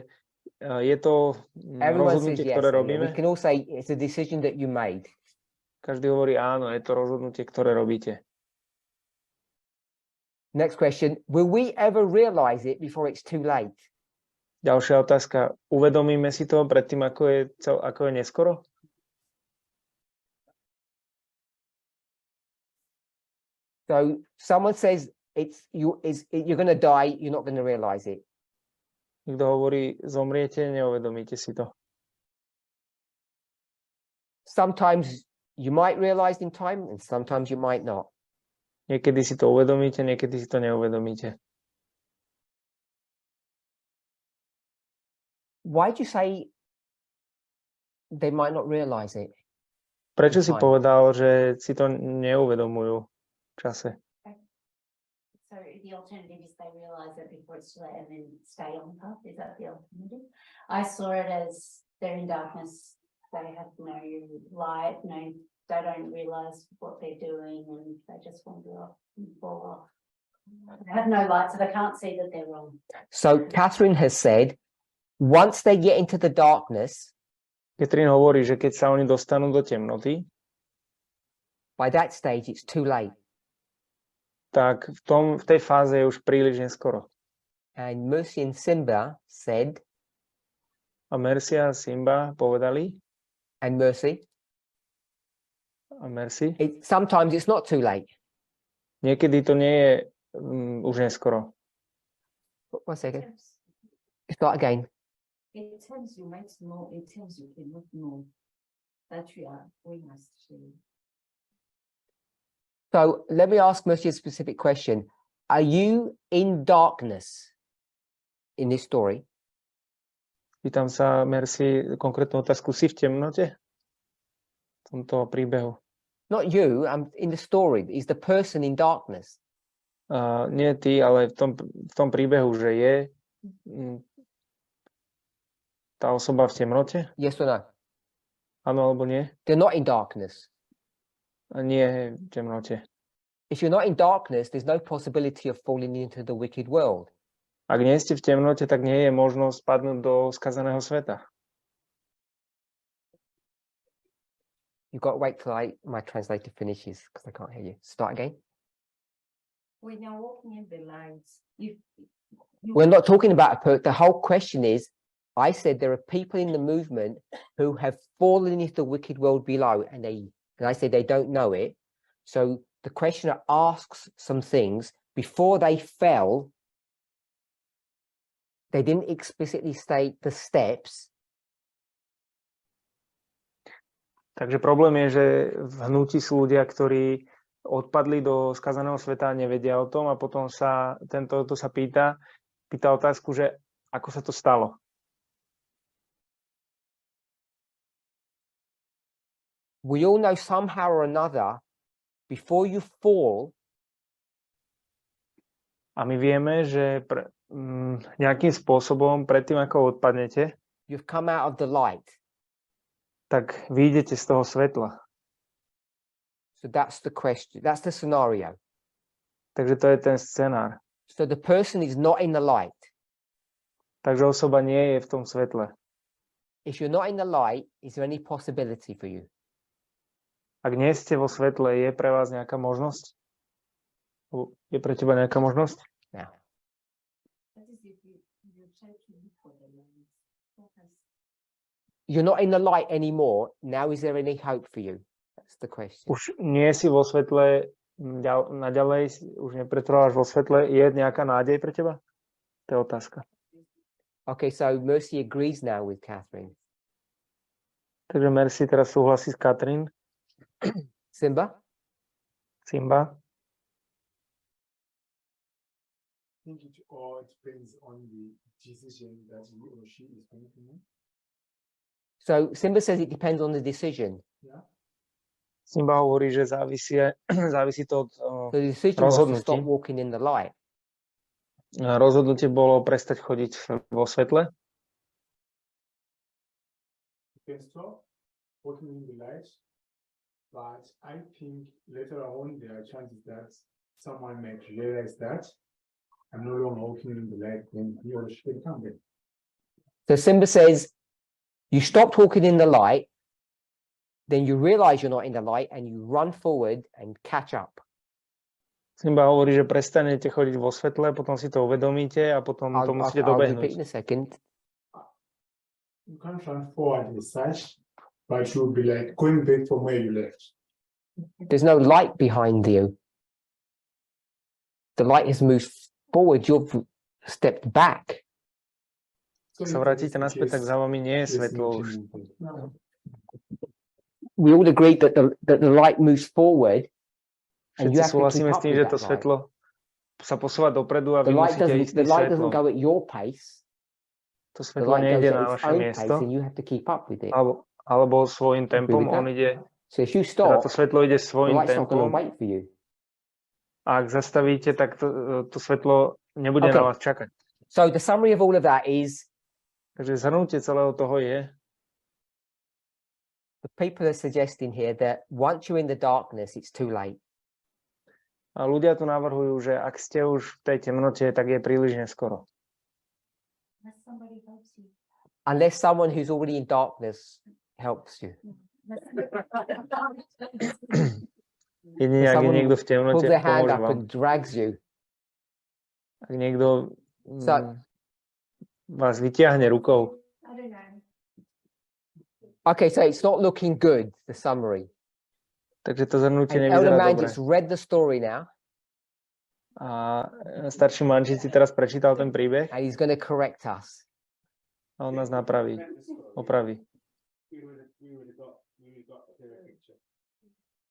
je to Everyone says rozhodnutie, yes. ktoré We robíme. can all say it's a decision that you made. Každý hovorí áno, je to rozhodnutie, ktoré robíte. Next question. Will we ever realize it before it's too late? Ďalšia otázka. Uvedomíme si to predtým, ako je neskoro? So someone says you're going to die, you're not going to realize it. Niekto hovorí, zomriete, neuvedomíte si to. Sometimes you might realize in time and sometimes you might not. Niekedy si to uvedomíte, niekedy si to neuvedomíte. Why do you say they might not realize it? Prečo si Fine. povedal, že si to neuvedomujú v čase? So the alternative is they realise it before it's too late and then stay on the path. Is that the alternative? I saw it as they're in darkness. They have no light, they don't realise what they're doing and they just wander off and fall off. They have no light, so they can't see that they're wrong. So Catherine has said, once they get into the darkness, Katrin hovorí, že keď sa oni dostanú do temnoty, by that stage it's too late. tak v tej fáze je už príliš neskoro. And Mercy and Simba said, A Mercia a Simba povedali, and Mercy, a Mercy, sometimes it's not too late. niekedy to nie je už neskoro. 1 second. Start again. It tells you right now, it tells you cannot know that you are going astray. So let me ask Mercy a specific question. Are you in darkness in this story? Pýtam sa Mercy konkrétnu otázku. Si v temnote? V tomto príbehu. Not you, I'm in the story. Is the person in darkness? Nie ty, ale v tom príbehu, že je tá osoba v temnote? Yes or no? Áno alebo nie? They're not in darkness. A nie v temnote. If you're not in darkness, there's no possibility of falling into the wicked world. Ak nie ste v temnote, tak nie je možnosť spadnúť do skazaného sveta. You've got to wait till my translator finishes because I can't hear you. Start again. When you're walking in the lights, We're not talking about the whole question is, I said there are people in the movement who have fallen into the wicked world below, and I say they don't know it. So the questioner asks some things before they fell. They didn't explicitly state the steps. Takže problém je, že v hnutí sú ľudia, ktorí odpadli do skazaného sveta a nevedia o tom a potom sa tento sa pýta otázku, že ako sa to stalo. We all know somehow or another, before you fall, a my vieme, že nejakým spôsobom predtým, ako odpadnete, you've come out of the light. Tak vyjdete z toho svetla. So that's the question. That's the scenario. Takže to je ten scenár. So the person is not in the light. Takže osoba nie je v tom svetle. If you're not in the light, is there any possibility for you? Ak nie ste vo svetle, je pre vás nejaká možnosť? Je pre teba nejaká možnosť? No. You're not in the light anymore. Now, is there any hope for you? That's the question. Už nie si vo svetle naďalej, už nepretrváš vo svetle. Je nejaká nádej pre teba? To je otázka. Okay, so Mercy agrees now with Catherine. Takže Mercy teraz súhlasí s Katrin. Simba? Simba? I think it all depends on the decision that he or she is going to make. So Simba says it depends on the decision. Yeah. Simba hovorí, že závisí to od So the decision was to stop rozhodnutí. walking in the light. Rozhodnutie bolo prestať chodiť vo svetle. You can stop walking in the light, but I think later on there are chances that someone might realize that I'm no longer walking in the light, then he or she will come back. So Simba says, you stop walking in the light, then you realize you're not in the light and you run forward and catch up. Simba hovorí, že prestanete chodiť vo svetle, potom si to uvedomíte a potom to musíte I'll repeat dobehnúť. in a second. You can't run forward as such, but you'll be like going back from where you left. There's no light behind you. The light has moved forward. You've stepped back. Ak sa vrátite naspäť, tak za vami nie je svetlo už. We all agreed that the light moves forward. And you Všetci have to keep súhlasíme s up tým, with že that to light. svetlo sa posúva dopredu a The vy light musíte ísť the light doesn't svetlom. go at your pace. To The svetlo light goes nejde at na its vaše own miesto, pace and you have to keep up with it. alebo svojím tempom, with that? on ide, So if you teda stop, to svetlo ide the svojím light's not going to tempom. wait for you. A ak zastavíte, tak to svetlo nebude Okay. na vás čakať. So the summary of all of that is Takže zhrnutie celého toho je, the people are suggesting here that once you're in the darkness, it's too late. a ľudia tu navrhujú, že ak ste už v tej temnote, tak je príliš neskoro. Unless someone who's already in darkness helps you. Jedine, ak je someone niekto v temnote, Pulls their hand pomôže up vám. and drags you. Ak niekto So- vás vytiahne rukou. I don't know. Okay, so it's not looking good, the summary. Takže to zhrnutie And Elder nevyzerá Man dobre. just read the story now, A starší manžel si teraz prečítal ten príbeh and he's going to correct us. a on nás napraví, opraví. We would have got a clearer picture.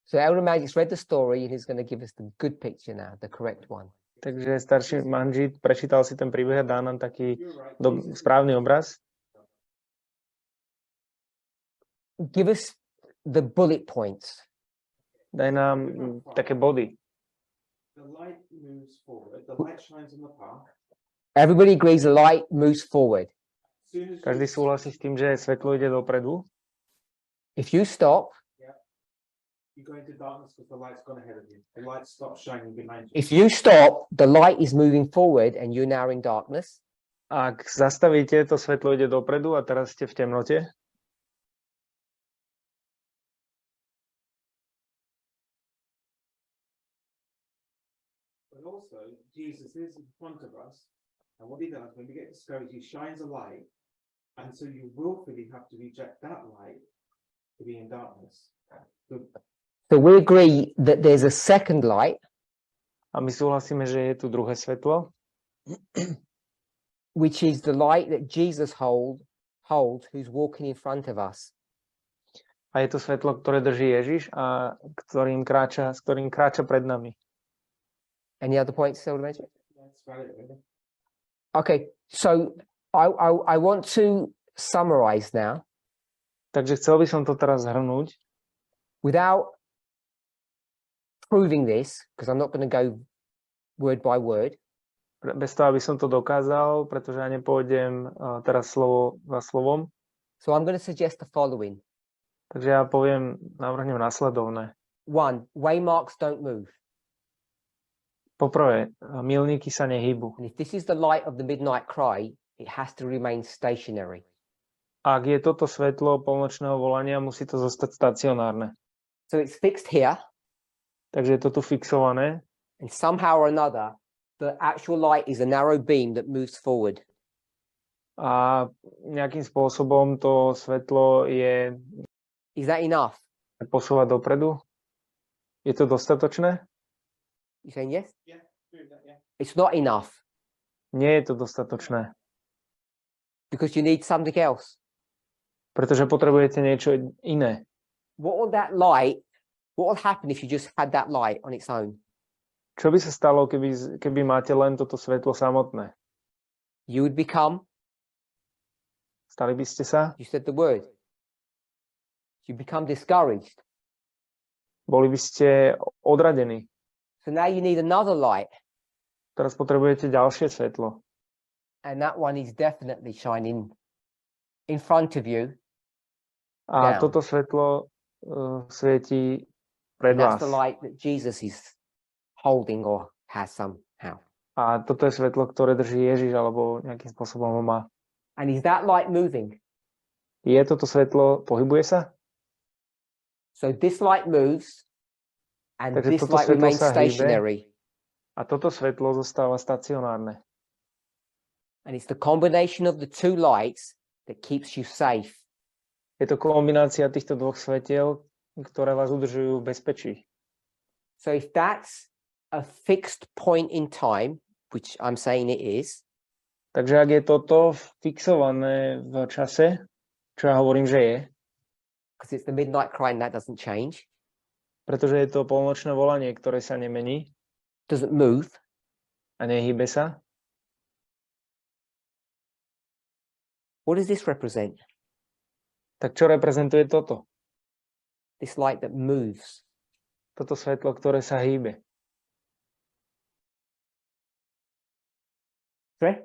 So Elder Man just read the story, and he's going to give us the good picture now, the correct one. Takže starší manžel prečítal si ten príbeh a dá nám taký You're right. správny obraz. Give us the bullet points. Daj nám také body. The light moves forward, the light shines on the path. Everybody agrees the light moves forward. Soon as Každý súhlasí s tým, že svetlo ide dopredu. If you stop, you go into darkness because the light's gone ahead of you. The light stops shining behind you. if you stop, the light is moving forward, and you're now in darkness. Ak zastavíte, to svetlo ide dopredu a teraz ste v temnote. also, Jesus is in front of us, and what he does when we get discouraged, he shines a light, and so you willfully have to reject that light to be in darkness. So we agree that there's a second light, A my súhlasíme, že je tu druhé svetlo, which is the light that Jesus holds, who's walking in front of us. a je to svetlo, ktoré drží Ježiš a s ktorým kráča pred nami. Any other points still to mention? That's right, really. Okay, so I want to summarize now Takže chcel by som to teraz zhrnúť, without proving this, because I'm not going to go word by word. bez toho, aby som to dokázal, pretože ja nepôjdem teraz slovo za slovom. So I'm going to suggest the following. Takže ja navrhnem nasledovné. 1, waymarks don't move. Poprvé, milníky sa nehýbu. And if this is the light of the midnight cry, it has to remain stationary. Ak je toto svetlo polnočného volania, musí to zostať stacionárne. So it's fixed here, Takže je to tu fixované and somehow or another, the actual light is a narrow beam that moves forward. a nejakým spôsobom to svetlo je Is that enough? posúvať dopredu. Je to dostatočné? You saying yes? Yeah, do that, yeah. It's not enough Nie je to dostatočné, because you need something else. pretože potrebujete niečo iné. What will happen if you just had that light on its own? Čo by sa stalo, keby máte len toto svetlo samotné? You would become, Stali by ste sa? you said the word, you become discouraged. Boli by ste odradení. So now you need another light, Teraz potrebujete ďalšie svetlo. and that one is definitely shining in front of you. A Down. toto svetlo svieti pred And that's vás. the light that Jesus is holding or has somehow. A toto je svetlo, ktoré drží Ježiš, alebo nejakým spôsobom ho má. And is that light moving? Je toto svetlo, pohybuje sa? So this light moves, and Takže this toto light svetlo remains sa hýbe. stationary. A toto svetlo zostáva stacionárne. And it's the combination of the two lights that keeps you safe. Je to kombinácia týchto dvoch svetiel, ktoré vás udržujú v bezpečí. So if that's a fixed point in time, which I'm saying it is, Takže ak je toto fixované v čase, čo ja hovorím, že je, because it's the midnight cry and that doesn't change, pretože je to polnočné volanie, ktoré sa nemení doesn't move, a nehýbe sa, what does this represent? tak čo reprezentuje toto? This light that moves. Toto svetlo, ktoré sa hýbe. Okay?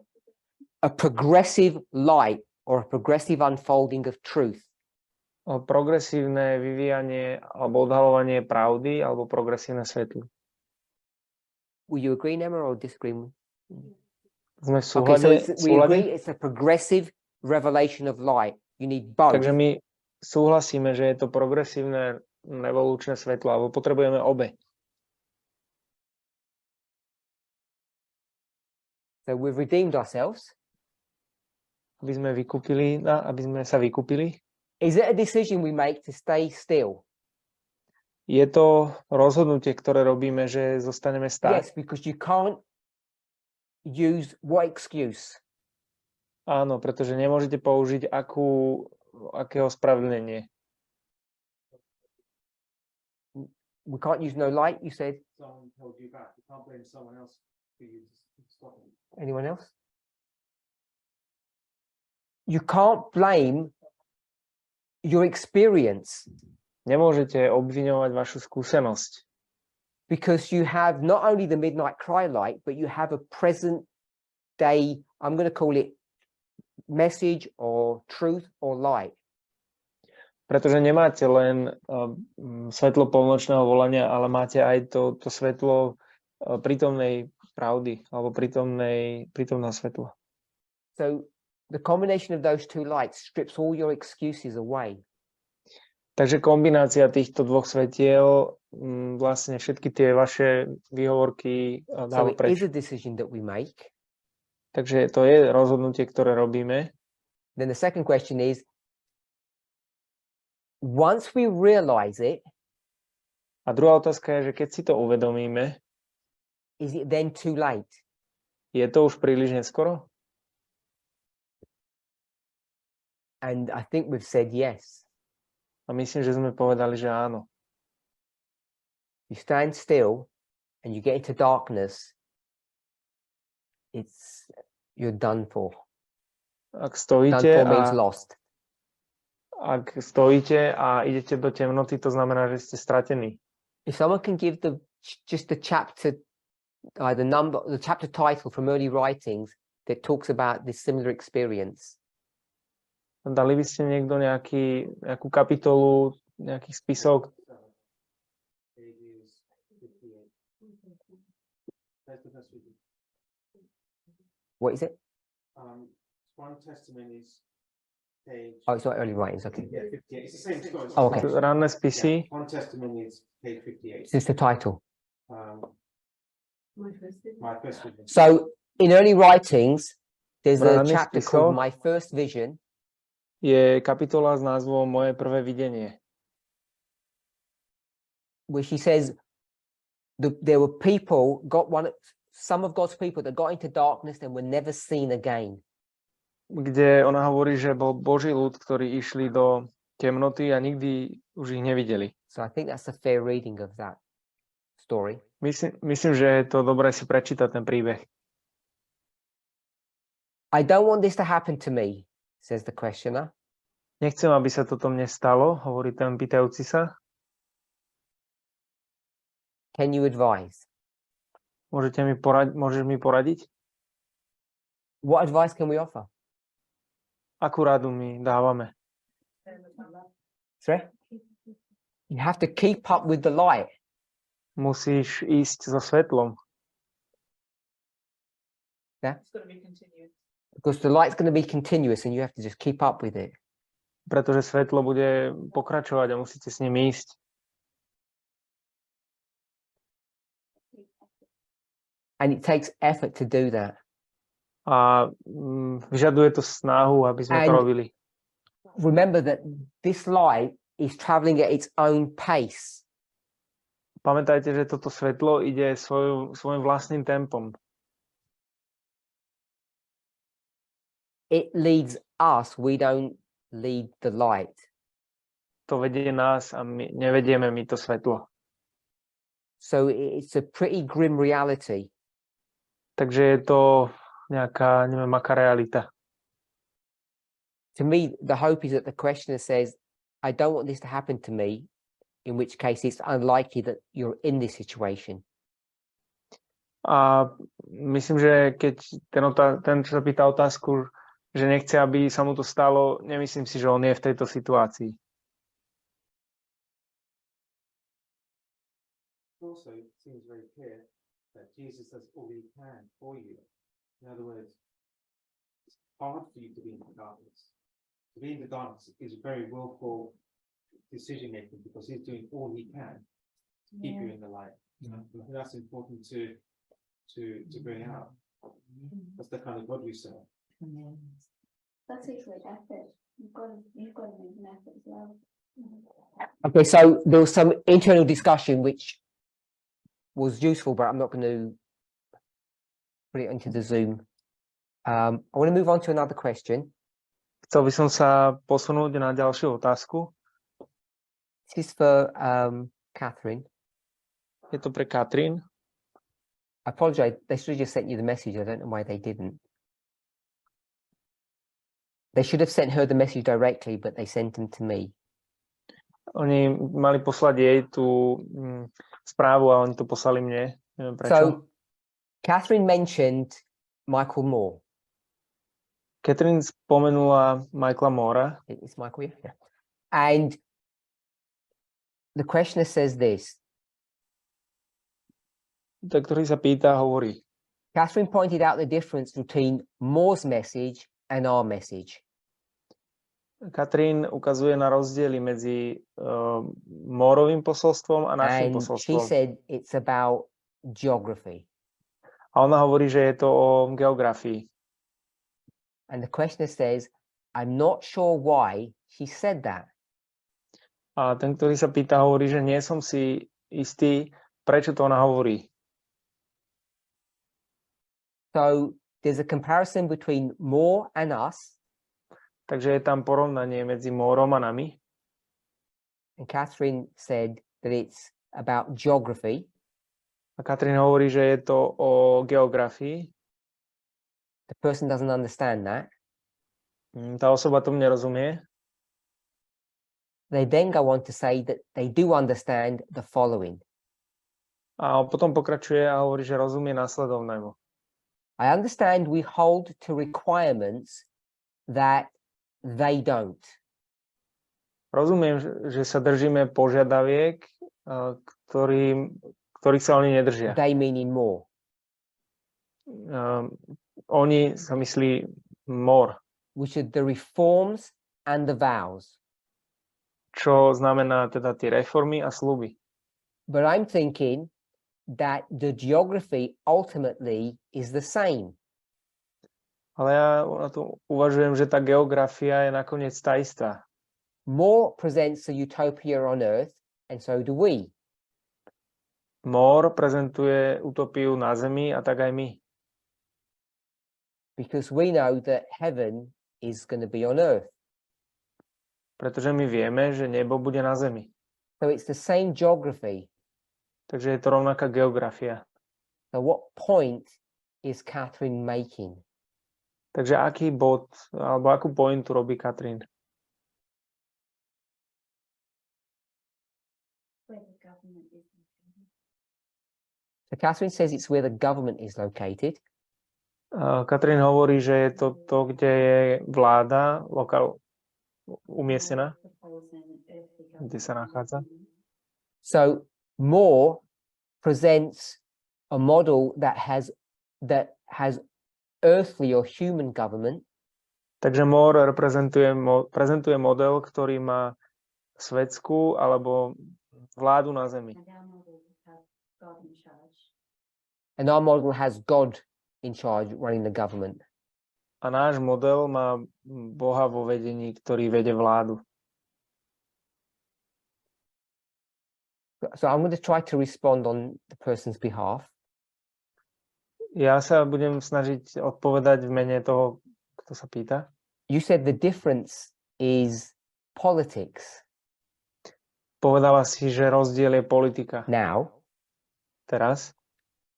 A progressive light or a progressive unfolding of truth. Progresívne vyvíjanie alebo odhalovanie pravdy alebo progresívne svetlo. Will you agree, Emma, or disagree? Sme v Okay, so súlade? we agree it's a progressive revelation of light. You need both. Takže my súhlasíme, že je to progresívne revolučné svetlo, alebo potrebujeme obe. So we've redeemed ourselves. Aby sme sa vykúpili. Is it a decision we make to stay still? Je to rozhodnutie, ktoré robíme, že zostaneme Yes, stáť? because you can't use what excuse? Áno, pretože nemôžete použiť aké ospravedlnenie. We can't use no light, you said. Someone held you back. You can't blame someone else for you stopping. Anyone else? You can't blame your experience Nemôžete obviňovať vašu skúsenosť, because you have not only the midnight cry light, but you have a present day, I'm going to call it message or truth or light. pretože nemáte len svetlo polnočného volania, ale máte aj to svetlo prítomnej pravdy alebo prítomného svetla. So the combination of those two lights strips all your excuses away. Takže kombinácia týchto dvoch svetiel vlastne všetky tie vaše výhovorky So dáva it preč. is a decision that we make. Takže to je rozhodnutie, ktoré robíme. Then the second question is, once we realize it, A druhá otázka je, že keď si to uvedomíme, is it then too late? je to už príliš neskoro? And I think we've said yes. A myslím, že sme povedali, že áno. You stand still and you get into darkness, you're done for. Ak Done stojíte for means a, lost. ak stojíte a idete do temnoty, to znamená, že ste stratení. If someone can give just the chapter, the chapter title from early writings that talks about this similar experience. Dali by ste niekto nejakú kapitolu, nejakých spisov? What is it? One testimony's page. Oh, it's not early writings. Okay. Yeah, 58. It's the same story. Oh, okay. Ranné spisy? One testimony is page 58. It's just the title. My first vision. So in early writings, there's a Ranných chapter spisov called My First Vision. je kapitola s názvom Moje prvé videnie, where she says there were people, some of God's people that got into darkness and were never seen again. kde ona hovorí, že bol Boží ľud, ktorí išli do temnoty a nikdy už ich nevideli. So I think that's a fair reading of that story. Myslím, že je to dobré si prečítať ten príbeh. I don't want this to happen to me, says the questioner. Nechcem, aby sa toto mne stalo, hovorí ten pýtajúci sa. Can you advise? Môžeš mi poradiť? What advice can we offer? Akú radu my dávame? Sorry? You have to keep up with the light. Musíš ísť so svetlom. Yeah? Because the light's going to be continuous and you have to just keep up with it. Pretože svetlo bude pokračovať a musíte s ním ísť. And it takes effort to do that. A vyžaduje to snahu, aby sme to And robili. remember that this light is traveling at its own pace. Pamätajte, že toto svetlo ide svojim vlastným tempom. It leads us, we don't lead the light. To vedie nás a my nevedieme my to svetlo. So it's a pretty grim reality. Takže je to nejaká, neviem, aká realita. To me, the hope is that the questioner says, I don't want this to happen to me, in which case it's unlikely that you're in this situation. A myslím, že keď ten čo sa pýta otázku, že nechce, aby sa mu to stalo, nemyslím si, že on je v tejto situácii. Also, it seems very clear that Jesus does all he can for you. In other words, it's hard for you to be in the darkness. To be in the darkness is very willful decision making because he's doing all he can to keep you in the light. I think that's important to bring out. That's the kind of God we serve. That takes like effort. You've got to make an effort as well. Okay, so there was some internal discussion which was useful, but I'm not going to put it into the Zoom. I want to move on to another question. Chcel by som sa posunúť na ďalšiu otázku. This is for Catherine. Je to pre Katrin. I apologize. They should have just sent you the message. I don't know why they didn't. They should have sent her the message directly, but they sent them to me. Oni mali poslať jej tú správu a oni to poslali mne. Neviem prečo. So, Catherine mentioned Michael Moore. Catherine spomenula Michaela Moora. It's Michael, yeah. And the questioner says this. Tak, ktorý sa pýta, hovorí. Catherine pointed out the difference between Moore's message and our message. Katrín ukazuje na rozdiely medzi Mórovým posolstvom a našim And she posolstvom. said it's about geography. A ona hovorí, že je to o geografii. And the questioner says, I'm not sure why she said that. A ten, ktorý sa pýta, hovorí, že nie som si istý, prečo to ona hovorí. So there's a comparison between more and us. Takže je tam porovnanie medzi Mórom a nami. And Catherine said that it's about geography. A Katrín hovorí, že je to o geografii. The person doesn't understand that. Tá osoba tomu nerozumie. They then go on to say that they do understand the following. A potom pokračuje a hovorí, že rozumie následovnému. I understand we hold to requirements that they don't. Rozumiem, že sa držíme požiadaviek, ktorých sa oni nedržia. They meaning more. Oni sa myslí more, Which are the reforms and the vows. čo znamená teda tie reformy a sľuby. But I'm thinking that the geography ultimately is the same. Ale ja na to uvažujem, že tá geografia je nakoniec tá istá. More presents a utopia on earth, and so do we. More prezentuje utopiu na zemi a tak aj my. Because we know that heaven is going to be on earth. Pretože my vieme, že nebo bude na zemi. So it's the same geography. Takže je to rovnaká geografia. So what point is Catherine making? Takže aký bod, alebo akú pointu robí Katrín? Where the government is located. So Catherine says it's where the government is located. Katrín hovorí, že je to, kde je vláda umiestnená, kde sa nachádza. So more presents a model that has earthly or human government. Takže more prezentuje model, ktorý má svetskú alebo vládu na zemi. And our model has God in charge running the government. A náš model má Boha vo vedení, ktorý vede vládu. So I'm going to try to respond on the person's behalf. Ja sa budem snažiť odpovedať v mene toho, kto sa pýta. You said the difference is politics. Povedala si, že rozdiel je politika. Now, Teraz.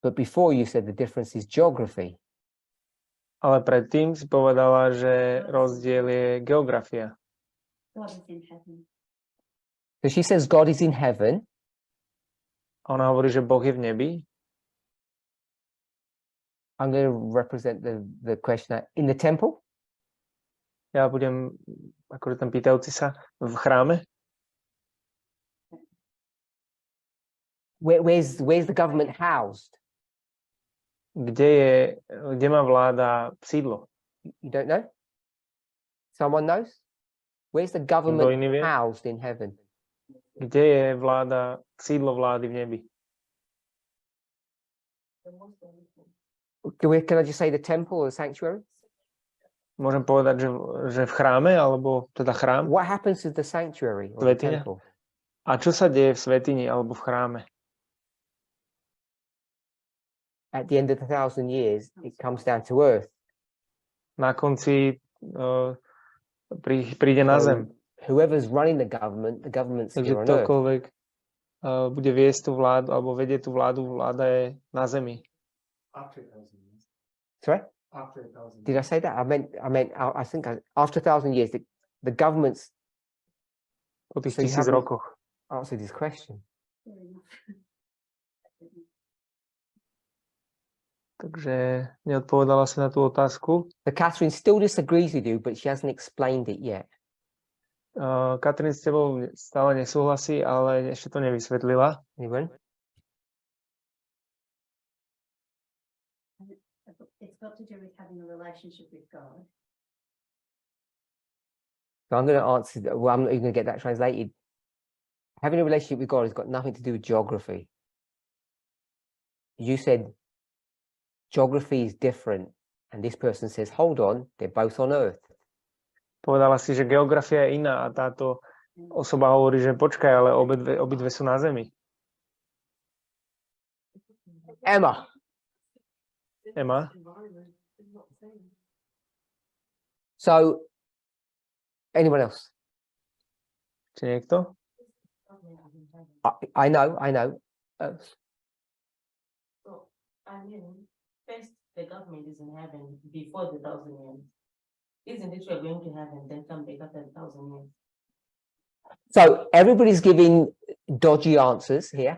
but before you said the difference is geography. Ale predtým si povedala, že rozdiel je geografia. God is in heaven. So she says God is in heaven. A ona hovorí, že Boh je v nebi. I'm going to represent the questioner in the temple. Ja budem, akože ten pýtajúci sa, v chráme. Where's the government housed? Kde má vláda sídlo? You don't know? Someone knows? Where's the government iný vie? housed in heaven? Kde je vláda, sídlo vlády v nebi? Can I just say the temple or the sanctuary? Môžem povedať, že v chráme, alebo teda chrám? What happens to the sanctuary or the Svätyňa? temple? A čo sa deje v svätyni alebo v chráme? At the end of 1,000 years, it comes down to earth. Na konci príde na zem. Whoever's running the government's Takže here on earth. ktokoľvek bude viesť tú vládu, alebo vedie tú vládu, vláda je na zemi. After 1,000 years. Sorry? After 1,000 Did I say that? I think after 1,000 years, the government's Po tých So you 1000 haven't- rokoch. answered this question. Fair enough. Takže neodpovedala si na tú otázku. So Catherine still disagrees with you, but she hasn't explained it yet. Katrin s tebou stále nesúhlasí, ale ešte to nevysvetlila. Anyone? It's got to do with having a relationship with God. So I'm going to answer, well, I'm not even going to get that translated. Having a relationship with God has got nothing to do with geography. You said geography is different. And this person says, hold on, they're both on earth. Povedala si, že geografia je iná a táto osoba hovorí, že počkaj, ale obidve sú na zemi. Emma. So, anyone else? Či niekto? I know. So, I mean, first, the government is in heaven before the 1,000 years. Isn't it we're going to heaven, then come back after 1,000 years? So, everybody's giving dodgy answers here.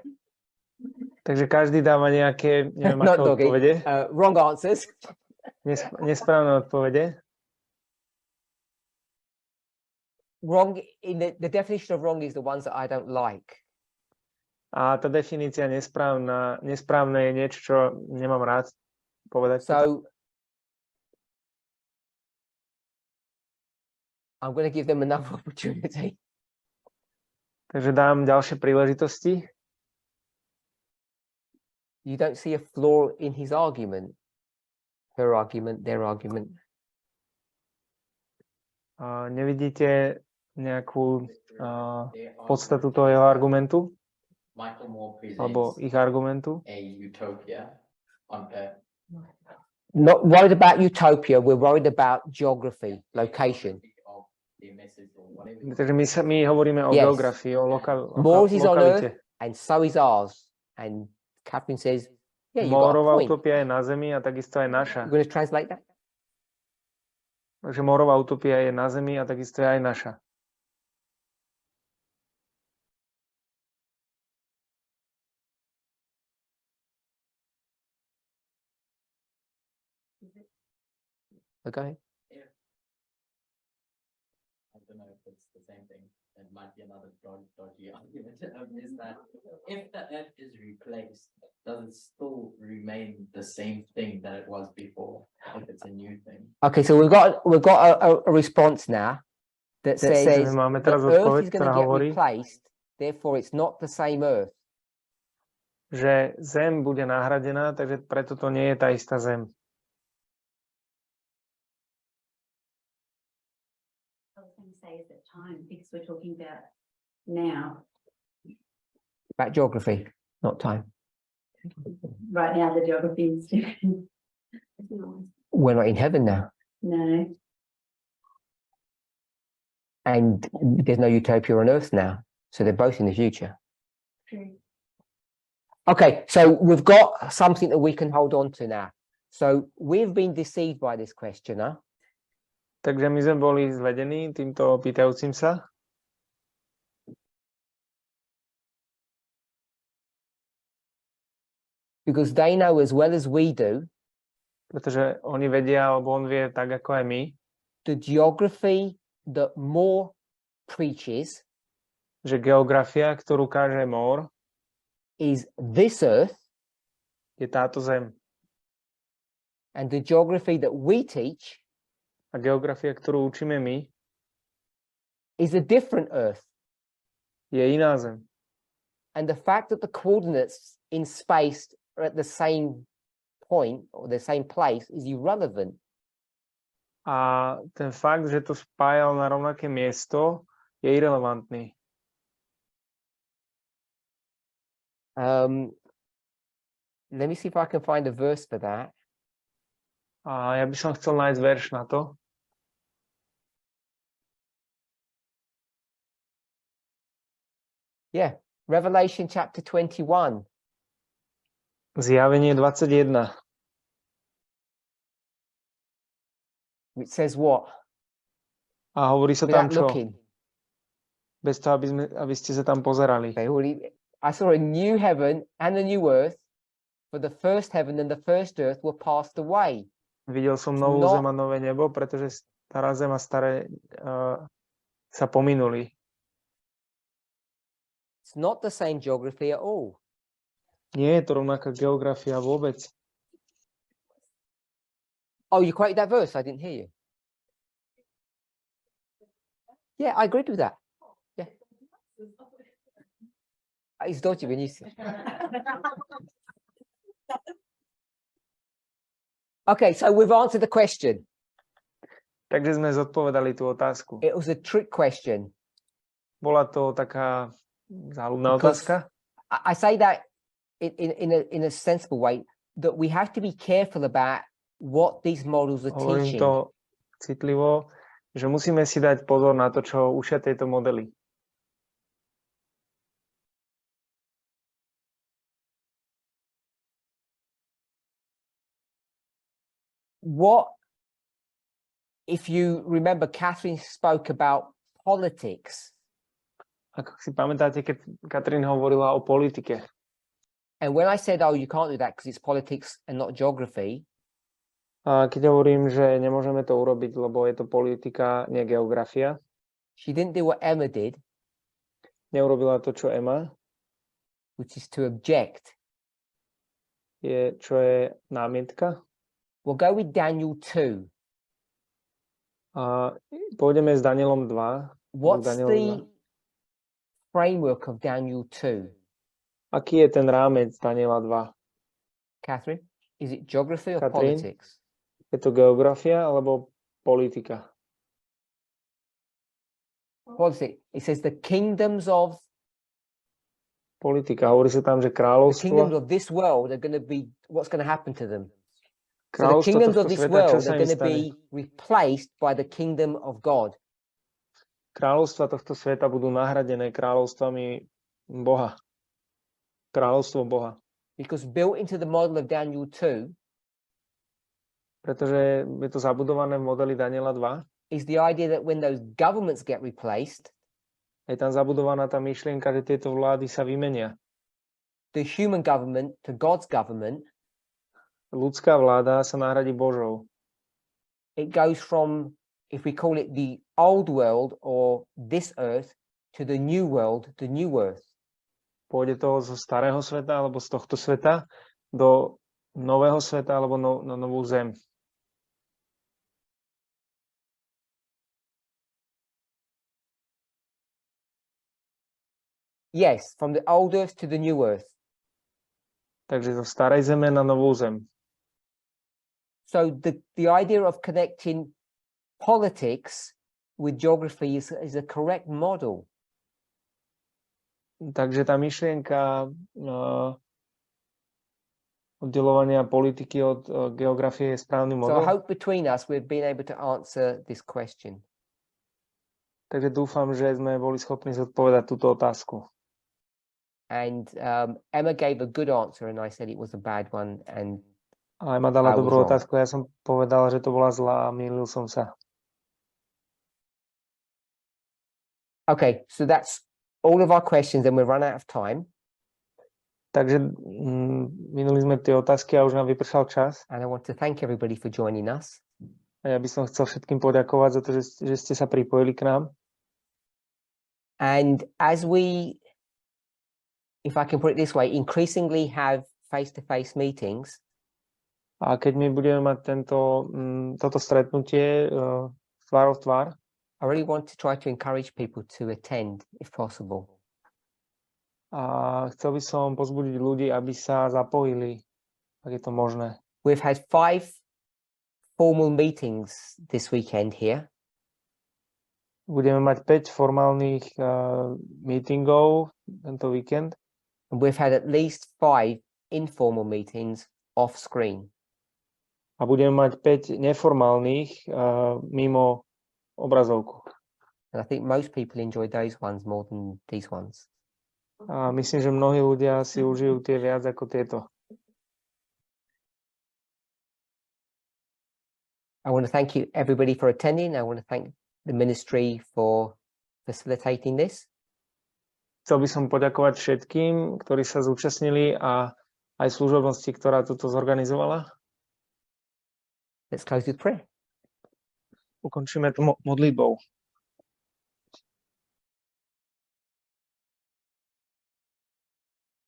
Takže každý dáva nejaké, neviem, aké odpovede. Wrong answers. Nesprávne odpovede. Wrong, in the definition of wrong is the ones that I don't like. A tá definícia nesprávne je niečo, čo nemám rád povedať. So, I'm going to give them another opportunity. Takže dám ďalšie príležitosti. You don't see a flaw in his argument, her argument, their argument. Nevidíte nejakú podstatu toho jeho argumentu? Alebo ich argumentu? Not worried about utopia, we're worried about geography, location. Takže my hovoríme o geografii, o More's is on lokalite. earth and so is ours. And Catherine says, yeah, you got a Mórová point. utopia je na zemi a takisto aj naša. You're going to translate that? Takže mórová utopia je na zemi a takisto je aj naša. Okay. I don't know if it's the same thing. It might be another dodgy argument. Is that if the earth is replaced, does it still remain the same thing that it was before? If it's a new thing. Okay, so we've got a response now that says the earth is going to get replaced, therefore it's not the same earth. Že zem bude nahradená, takže preto to nie je tá istá zem. Is that time, because we're talking about now. About geography, not time. Right now, the geography is different. We're not in heaven now. No. And there's no utopia on earth now. So they're both in the future. True. Okay, so we've got something that we can hold on to now. So we've been deceived by this questioner. Takže my sme boli zvedení týmto pýtajúcim sa. Because they know as well as we do. Pretože oni vedia, alebo on vie tak ako aj my. The geography that Moore preaches. Že geografia, ktorú káže Moore, is this earth. Je táto zem. And the geography that we teach. A geografia, ktorú učíme my, is a different earth. Je iná zem. And the fact that the coordinates in space are at the same point or the same place is irrelevant. A ten fakt, že to spájal na rovnaké miesto, je irelevantný. Let me see if I can find a verse for that. A ja by som chcel nájsť verš na to. Yeah, Revelation chapter 21. Zjavenie 21. Which says what? A hovorí sa tam čo? Looking. Bez toho, aby ste sa tam pozerali. I saw a new heaven and a new earth, for the first heaven and the first earth were passed away. Videl som novú zem a nové nebo, pretože stará zem a staré sa pominuli. It's not the same geography at all. Nie je to rovnaká geografia vôbec. Oh, you quoted that verse? I didn't hear you. Yeah, I agreed with that. Yeah. It's dodgy when you say. Okay, so we've answered the question. Takže sme zodpovedali tú otázku. It was a trick question. Bola to taká záľudná Because otázka. I say that in a sensible way, that we have to be careful about what these models are Hovorím teaching. to citlivo, že musíme si dať pozor na to, čo učia tieto modely. What, if you remember, Catherine spoke about politics. Ako si pamätáte, keď Katrin hovorila o politike. And when I said, oh, you can't do that because it's politics and not geography, A keď hovorím, že nemôžeme to urobiť, lebo je to politika, nie geografia, she didn't do what Emma did, neurobila to, čo Emma, which is to object. čo je námietka. We'll go with Daniel 2. A pôjdeme s Danielom 2. What's Daniel the framework of Daniel 2? Aký je ten rámec Daniela 2? Catherine, is it geography or Catherine? politics? Je to geografia alebo politika? Politics. It says the kingdoms of Politika. Hovorí sa tam, že the kingdoms kráľovstvo, of this world are going to be, what's going to happen to them? So the kráľovstvo kingdoms tohto of this sveta, čo world sa are im going to stane? be replaced by the kingdom of God. Kráľovstva tohto sveta budú nahradené kráľovstvami Boha. Kráľovstvo Boha. Because built into the model of Daniel 2 Pretože je to zabudované v modeli Daniela 2. is the idea that when those governments get replaced, Je tam zabudovaná tá myšlienka, že tieto vlády sa vymenia. the human government to God's government, Ľudská vláda sa nahradí Božou. it goes from, if we call it the old world or this earth, to the new world, the new earth. Pôjde to zo starého sveta alebo z tohto sveta do nového sveta alebo na novú zem. Yes, from the old earth to the new earth. Takže zo starej zeme na novú zem. So the idea of connecting politics with geography is a correct model. Takže tá myšlienka oddelovania politiky od geografie je správny So I model. hope between us we've been able to answer this question. Takže dúfam, že sme boli schopní zodpovedať túto otázku. And Emma gave a good answer and I said it was a bad one. And A Emma dala I was dobrú wrong. otázku, ja som povedal, že to bola zlá a mýlil som sa. okay, so that's all of our questions and we've run out of time. Takže minuli sme tie otázky a už nám vypršal čas. And I want to thank everybody for joining us. A ja by som chcel všetkým poďakovať za to, že ste sa pripojili k nám. And as we, if I can put it this way, increasingly have face-to-face meetings, A keď my budeme mať toto stretnutie tvár v tvár, I really want to try to encourage people to attend if possible. a chcel by som pozbudiť ľudí, aby sa zapojili, ak je to možné. We've had 5 formal meetings this weekend here. Budeme mať 5 formálnych meetingov tento víkend And we've had at least 5 informal meetings off screen. a budeme mať 5 neformálnych mimo obrazovku. And I think most people enjoy those ones more than these ones. A myslím, že mnohí ľudia si užijú tie viac ako tieto. I want to thank you everybody for attending. I want to thank the ministry for facilitating this. Chcel by som poďakovať všetkým, ktorí sa zúčastnili a aj služobnosti, ktorá toto zorganizovala. Let's close with prayer. Ukončíme to modlitbou.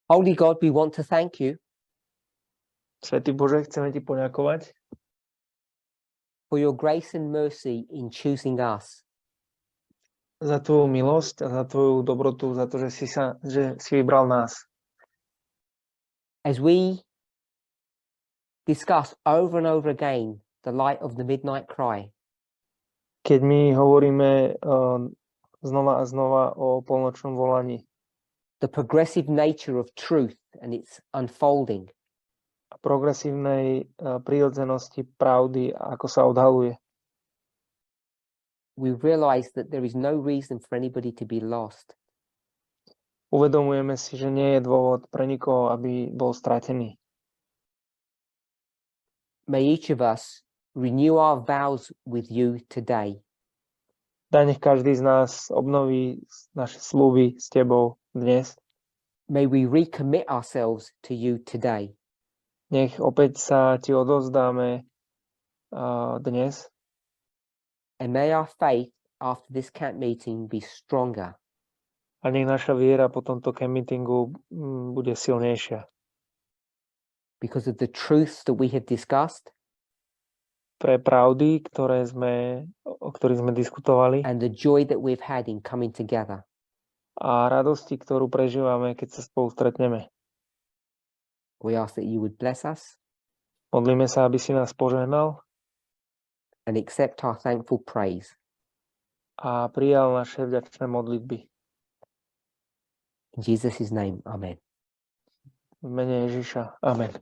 Holy God, we want to thank you Svätý Bože, chceme ti poďakovať for your grace and mercy in choosing us. za tvoju milosť a za tvoju dobrotu, za to, že si vybral nás. As we discuss over and over again the light of the midnight cry, Keď my hovoríme znova a znova o polnočnom volaní, the progressive nature of truth and its unfolding, a progresívnej prírodzenosti pravdy, ako sa odhaluje, we realize that there is no reason for anybody to be lost. uvedomujeme si, že nie je dôvod pre nikoho, aby bol stratený. May each of us renew our vows with you today. Daj nech každý z nás obnoví naše sľuby s tebou dnes. May we recommit ourselves to you today. Nech opäť sa ti odovzdáme dnes. And may our faith after this camp meeting be stronger. A nech naša viera po tomto camp meetingu bude silnejšia. Because of the truths that we have discussed Pre pravdy, o ktorých sme diskutovali, and the joy that we've had in coming together. a radosti, ktorú prežívame, keď sa spolu stretneme. We ask that you would bless us Modlíme sa, aby si nás požehnal and accept our thankful praise. a prijal naše vďačné modlitby. In Jesus' name, amen. V mene Ježiša. Amen.